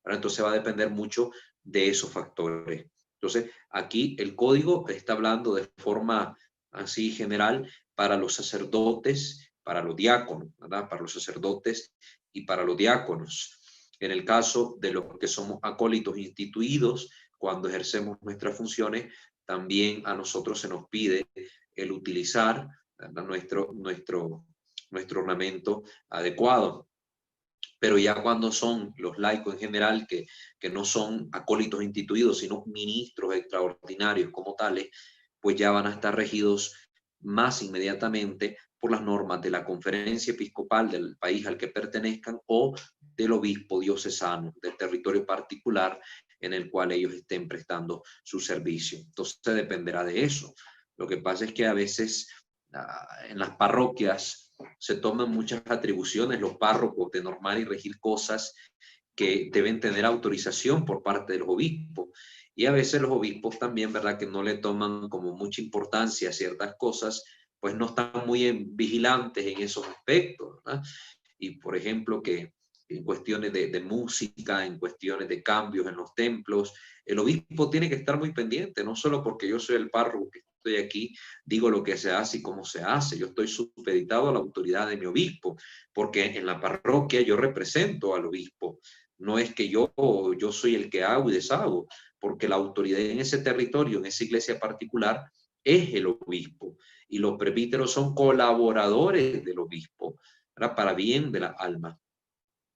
Entonces va a depender mucho de esos factores. Entonces, aquí el código está hablando de forma así general para los sacerdotes, para los diáconos, ¿verdad? Para los sacerdotes y para los diáconos. En el caso de los que somos acólitos instituidos, cuando ejercemos nuestras funciones, también a nosotros se nos pide el utilizar nuestro ornamento adecuado. Pero ya cuando son los laicos en general, que no son acólitos instituidos, sino ministros extraordinarios como tales, pues ya van a estar regidos más inmediatamente por las normas de la conferencia episcopal del país al que pertenezcan o del obispo diocesano del territorio particular en el cual ellos estén prestando su servicio. Entonces dependerá de eso. Lo que pasa es que a veces en las parroquias se toman muchas atribuciones los párrocos de normar y regir cosas que deben tener autorización por parte de los obispos. Y a veces los obispos también, ¿verdad? Que no le toman como mucha importancia a ciertas cosas, pues no están muy vigilantes en esos aspectos, ¿verdad? Y por ejemplo, que en cuestiones de música, en cuestiones de cambios en los templos, el obispo tiene que estar muy pendiente, no solo porque yo soy el párroco que estoy aquí, digo lo que se hace y cómo se hace. Yo estoy supeditado a la autoridad de mi obispo, porque en la parroquia yo represento al obispo. No es que yo soy el que hago y deshago, porque la autoridad en ese territorio, en esa iglesia particular, es el obispo. Y los presbíteros son colaboradores del obispo. ¿verdad? Para bien de la alma.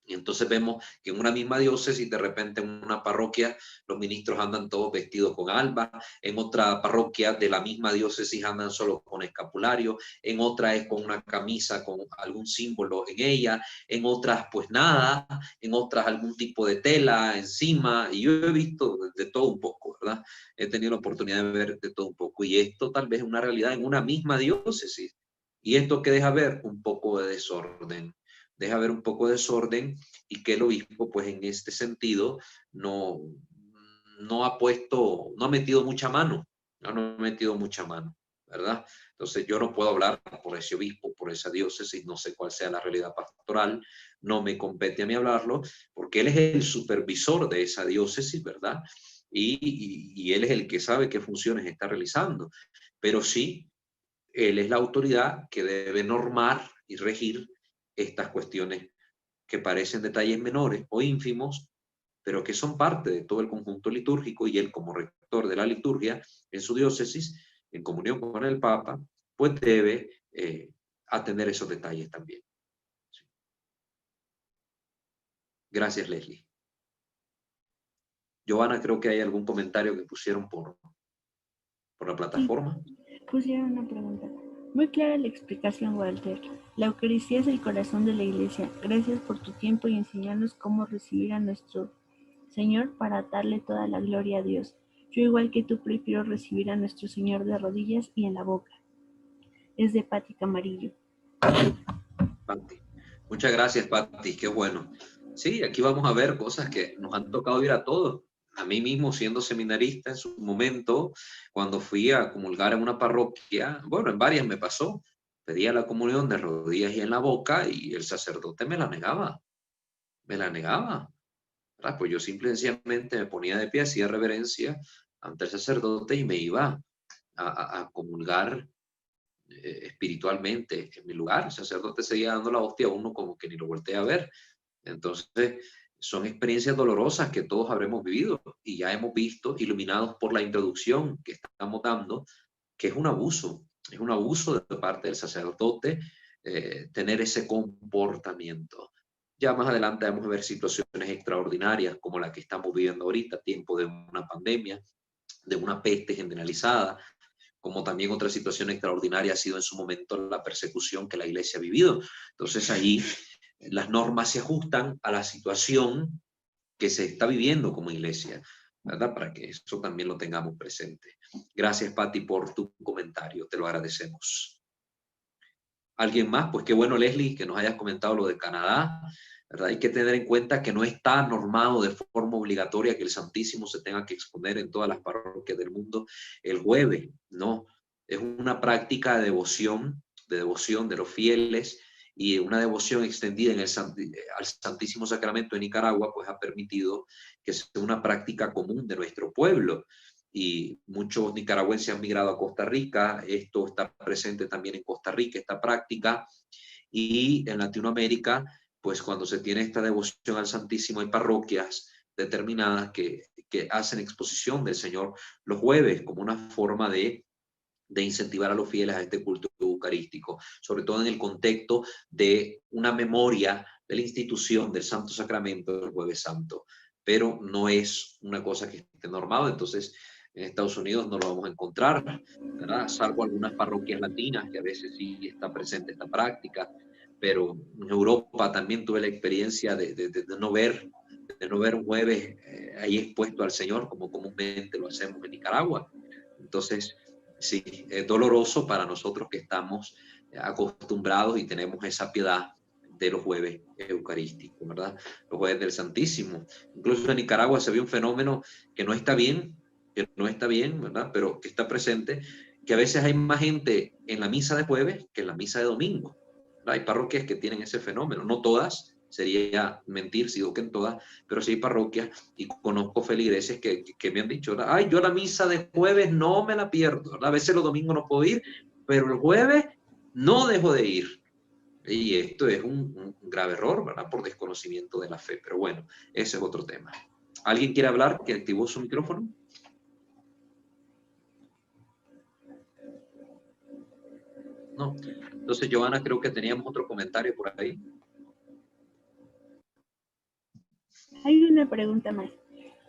Y entonces vemos que en una misma diócesis, de repente en una parroquia, los ministros andan todos vestidos con alba, en otra parroquia de la misma diócesis andan solo con escapulario, en otra es con una camisa con algún símbolo en ella, en otras pues nada, en otras algún tipo de tela encima, y yo he visto de todo un poco, ¿verdad? He tenido la oportunidad de ver de todo un poco, y esto tal vez es una realidad en una misma diócesis. ¿Y esto que deja ver? Un poco de desorden. Deja ver un poco de desorden, y que el obispo, pues en este sentido, no ha metido mucha mano, no ha metido mucha mano, ¿verdad? Entonces yo no puedo hablar por ese obispo, por esa diócesis, no sé cuál sea la realidad pastoral, no me compete a mí hablarlo, porque él es el supervisor de esa diócesis, ¿verdad? Y él es el que sabe qué funciones está realizando, pero sí, él es la autoridad que debe normar y regir estas cuestiones que parecen detalles menores o ínfimos, pero que son parte de todo el conjunto litúrgico, y él como rector de la liturgia en su diócesis, en comunión con el Papa, pues debe atender esos detalles también. Sí. Gracias, Leslie. Giovanna, creo que hay algún comentario que pusieron por la plataforma. Sí, pusieron una pregunta. Muy clara la explicación, Walter. La Eucaristía es el corazón de la Iglesia. Gracias por tu tiempo y enseñarnos cómo recibir a nuestro Señor para darle toda la gloria a Dios. Yo, igual que tú, prefiero recibir a nuestro Señor de rodillas y en la boca. Es de Patti Camarillo. Patti. Muchas gracias, Patti, qué bueno. Sí, aquí vamos a ver cosas que nos han tocado ver a todos. A mí mismo, siendo seminarista en su momento, cuando fui a comulgar en una parroquia, bueno, en varias me pasó, pedía la comunión de rodillas y en la boca, y el sacerdote me la negaba, ¿verdad? Pues yo simple y sencillamente me ponía de pie, hacía reverencia ante el sacerdote y me iba a comulgar espiritualmente en mi lugar. El sacerdote seguía dando la hostia a uno como que ni lo voltea a ver. Entonces, son experiencias dolorosas que todos habremos vivido y ya hemos visto, iluminados por la introducción que estamos dando, que es un abuso de parte del sacerdote tener ese comportamiento. Ya más adelante vamos a ver situaciones extraordinarias como la que estamos viviendo ahorita, tiempo de una pandemia, de una peste generalizada, como también otra situación extraordinaria ha sido en su momento la persecución que la Iglesia ha vivido. Entonces ahí las normas se ajustan a la situación que se está viviendo como Iglesia, ¿verdad? Para que eso también lo tengamos presente. Gracias, Patti, por tu comentario, te lo agradecemos. ¿Alguien más? Pues qué bueno, Leslie, que nos hayas comentado lo de Canadá, ¿verdad? Hay que tener en cuenta que no está normado de forma obligatoria que el Santísimo se tenga que exponer en todas las parroquias del mundo el jueves, no. Es una práctica de devoción de los fieles, y una devoción extendida al Santísimo Sacramento en Nicaragua, pues ha permitido que sea una práctica común de nuestro pueblo. Y muchos nicaragüenses han migrado a Costa Rica, esto está presente también en Costa Rica, esta práctica, y en Latinoamérica, pues cuando se tiene esta devoción al Santísimo hay parroquias determinadas que hacen exposición del Señor los jueves como una forma de incentivar a los fieles a este culto eucarístico, sobre todo en el contexto de una memoria de la institución del Santo Sacramento del Jueves Santo, pero no es una cosa que esté normada. Entonces en Estados Unidos no lo vamos a encontrar, ¿verdad? Salvo algunas parroquias latinas que a veces sí está presente esta práctica, pero en Europa también tuve la experiencia de no ver un jueves ahí expuesto al Señor como comúnmente lo hacemos en Nicaragua. Entonces, sí, es doloroso para nosotros que estamos acostumbrados y tenemos esa piedad de los jueves eucarísticos, ¿verdad? Los jueves del Santísimo. Incluso en Nicaragua se ve un fenómeno que no está bien, ¿verdad? Pero que está presente, que a veces hay más gente en la misa de jueves que en la misa de domingo, ¿verdad? Hay parroquias que tienen ese fenómeno, no todas, sería mentir si digo que en todas, pero sí hay parroquias, y conozco feligreses que me han dicho, ay, yo la misa de jueves no me la pierdo, ¿verdad? A veces los domingos no puedo ir, pero el jueves no dejo de ir. Y esto es un grave error, ¿verdad? Por desconocimiento de la fe. Pero bueno, ese es otro tema. ¿Alguien quiere hablar que activó su micrófono? No. Entonces, Joana, creo que teníamos otro comentario por ahí. Hay una pregunta más.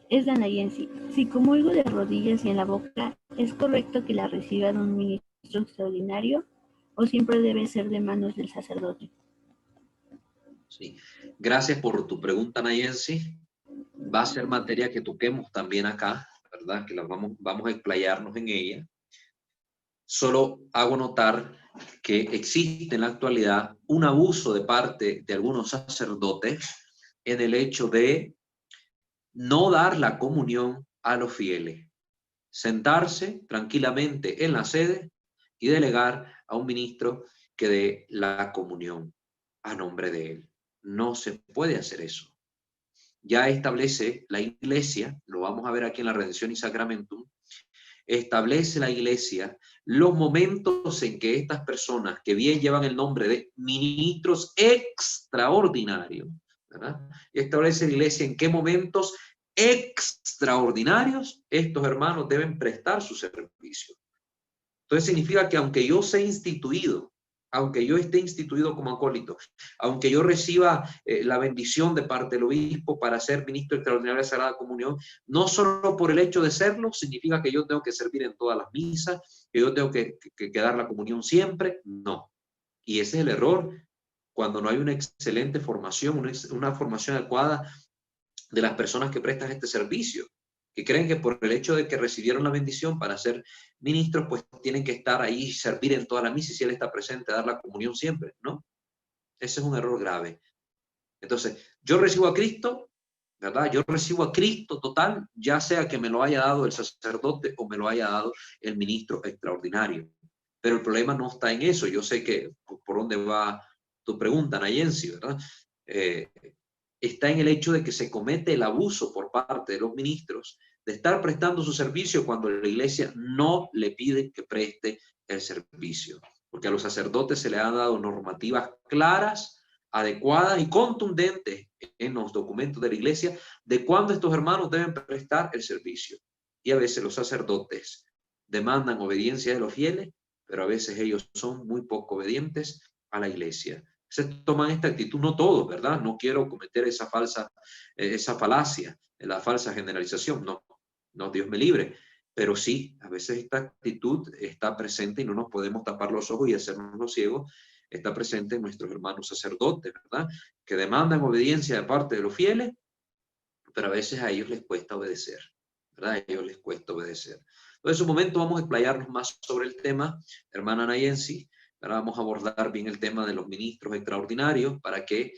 Es de Anayensi. Si comulgo de rodillas y en la boca, ¿es correcto que la reciba de un ministro extraordinario o siempre debe ser de manos del sacerdote? Sí. Gracias por tu pregunta, Nayensi. Va a ser materia que toquemos también acá, ¿verdad? Que vamos a explayarnos en ella. Solo hago notar que existe en la actualidad un abuso de parte de algunos sacerdotes en el hecho de no dar la comunión a los fieles. Sentarse tranquilamente en la sede y delegar a un ministro que dé la comunión a nombre de él. No se puede hacer eso. Ya establece la Iglesia, lo vamos a ver aquí en la Redención y Sacramentum, establece la Iglesia los momentos en que estas personas que bien llevan el nombre de ministros extraordinarios, ¿verdad? Establece la Iglesia en qué momentos extraordinarios estos hermanos deben prestar su servicio. Entonces significa que aunque yo sea instituido, aunque yo esté instituido como acólito, aunque yo reciba la bendición de parte del obispo para ser ministro extraordinario de Sagrada Comunión, no solo por el hecho de serlo, significa que yo tengo que servir en todas las misas, que yo tengo que dar la comunión siempre, no. Y ese es el error, cuando no hay una excelente formación, una formación adecuada de las personas que prestan este servicio, que creen que por el hecho de que recibieron la bendición para ser ministros, pues tienen que estar ahí, servir en toda la misa y si él está presente, dar la comunión siempre, ¿no? Ese es un error grave. Entonces, yo recibo a Cristo, ¿verdad? Yo recibo a Cristo total, ya sea que me lo haya dado el sacerdote o me lo haya dado el ministro extraordinario. Pero el problema no está en eso. Yo sé que por dónde va tu pregunta, Nayensi, ¿verdad? Está en el hecho de que se comete el abuso por parte de los ministros de estar prestando su servicio cuando la Iglesia no le pide que preste el servicio. Porque a los sacerdotes se les han dado normativas claras, adecuadas y contundentes en los documentos de la Iglesia de cuándo estos hermanos deben prestar el servicio. Y a veces los sacerdotes demandan obediencia de los fieles, pero a veces ellos son muy poco obedientes a la Iglesia. Se toman esta actitud, no todos, ¿verdad? No quiero cometer esa falacia, la falsa generalización, no, Dios me libre, pero sí, a veces esta actitud está presente y no nos podemos tapar los ojos y hacernos los ciegos, está presente en nuestros hermanos sacerdotes, ¿verdad? Que demandan obediencia de parte de los fieles, pero a veces a ellos les cuesta obedecer, ¿verdad? A ellos les cuesta obedecer. Entonces, en un momento vamos a explayarnos más sobre el tema, hermana Nayensi. Ahora vamos a abordar bien el tema de los ministros extraordinarios para que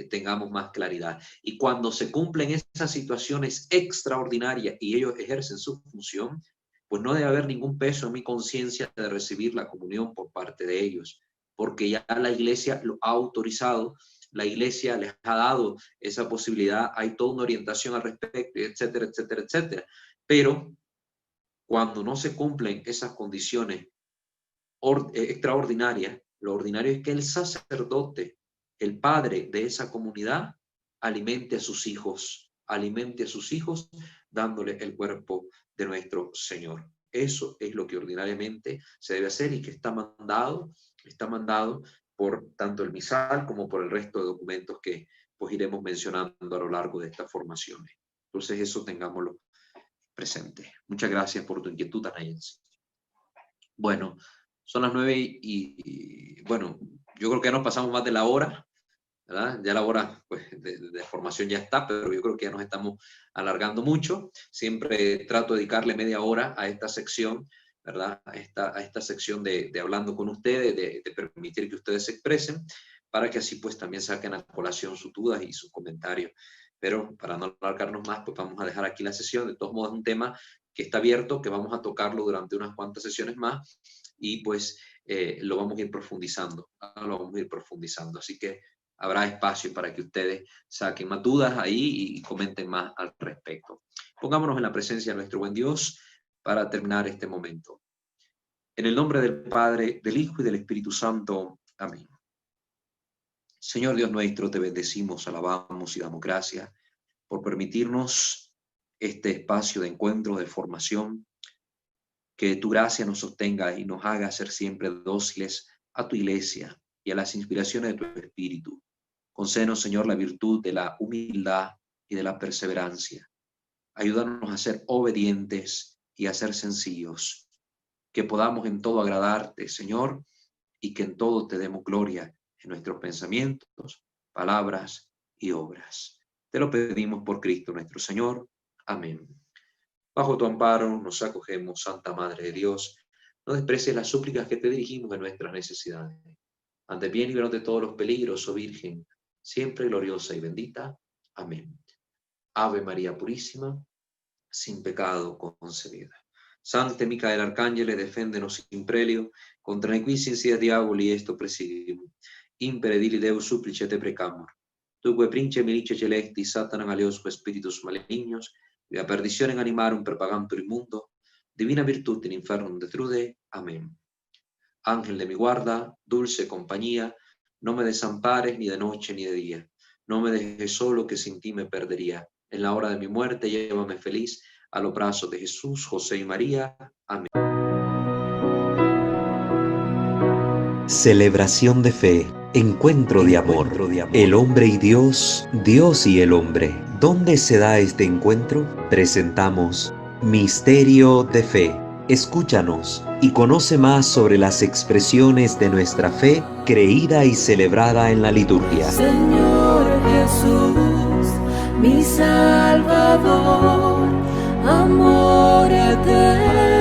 tengamos más claridad. Y cuando se cumplen esas situaciones extraordinarias y ellos ejercen su función, pues no debe haber ningún peso en mi conciencia de recibir la comunión por parte de ellos, porque ya la Iglesia lo ha autorizado, la Iglesia les ha dado esa posibilidad, hay toda una orientación al respecto, etcétera, etcétera, etcétera. Pero cuando no se cumplen esas condiciones extraordinaria, lo ordinario es que el sacerdote, el padre de esa comunidad, alimente a sus hijos dándole el cuerpo de nuestro Señor. Eso es lo que ordinariamente se debe hacer y que está mandado por tanto el misal como por el resto de documentos que pues iremos mencionando a lo largo de estas formaciones. Entonces eso tengámoslo presente. Muchas gracias por tu inquietud, Anayensi. Bueno, son las 9 y bueno, yo creo que ya nos pasamos más de la hora, ¿verdad? Ya la hora pues, de formación ya está, pero yo creo que ya nos estamos alargando mucho. Siempre trato de dedicarle media hora a esta sección, ¿verdad? A esta sección de hablando con ustedes, de permitir que ustedes se expresen, para que así pues también saquen a colación sus dudas y sus comentarios. Pero para no alargarnos más, pues vamos a dejar aquí la sesión. De todos modos, es un tema que está abierto, que vamos a tocarlo durante unas cuantas sesiones más, y pues lo vamos a ir profundizando, así que habrá espacio para que ustedes saquen más dudas ahí y comenten más al respecto. Pongámonos en la presencia de nuestro buen Dios para terminar este momento. En el nombre del Padre, del Hijo y del Espíritu Santo. Amén. Señor Dios nuestro, te bendecimos, alabamos y damos gracias por permitirnos este espacio de encuentro, de formación. Que tu gracia nos sostenga y nos haga ser siempre dóciles a tu iglesia y a las inspiraciones de tu Espíritu. Concédenos, Señor, la virtud de la humildad y de la perseverancia. Ayúdanos a ser obedientes y a ser sencillos, que podamos en todo agradarte, Señor, y que en todo te demos gloria en nuestros pensamientos, palabras y obras. Te lo pedimos por Cristo nuestro Señor. Amén. Bajo tu amparo nos acogemos, Santa Madre de Dios. No desprecies las súplicas que te dirigimos en nuestras necesidades. Ante bien, líbranos de todos los peligros, oh Virgen, siempre gloriosa y bendita. Amén. Ave María Purísima, sin pecado concebida. Sante Micael Arcángele, deféndenos in prelio, contra nequis insidias diaboli esto presidium. Impere dili Deus supplice te precamur. Tuque prince milice celesti, Satanam aliosque spiritus malignos, via perditionem animarum propagantur immundo, divina virtute in infernum detrude. Amén. Ángel de mi guarda, dulce compañía, no me desampares ni de noche ni de día. No me dejes solo, que sin ti me perdería. En la hora de mi muerte, llévame feliz a los brazos de Jesús, José y María. Amén. Celebración de fe, encuentro de amor, el hombre y Dios, Dios y el hombre. ¿Dónde se da este encuentro? Presentamos Misterio de Fe. Escúchanos y conoce más sobre las expresiones de nuestra fe creída y celebrada en la liturgia. Señor Jesús, mi Salvador, amor eterno.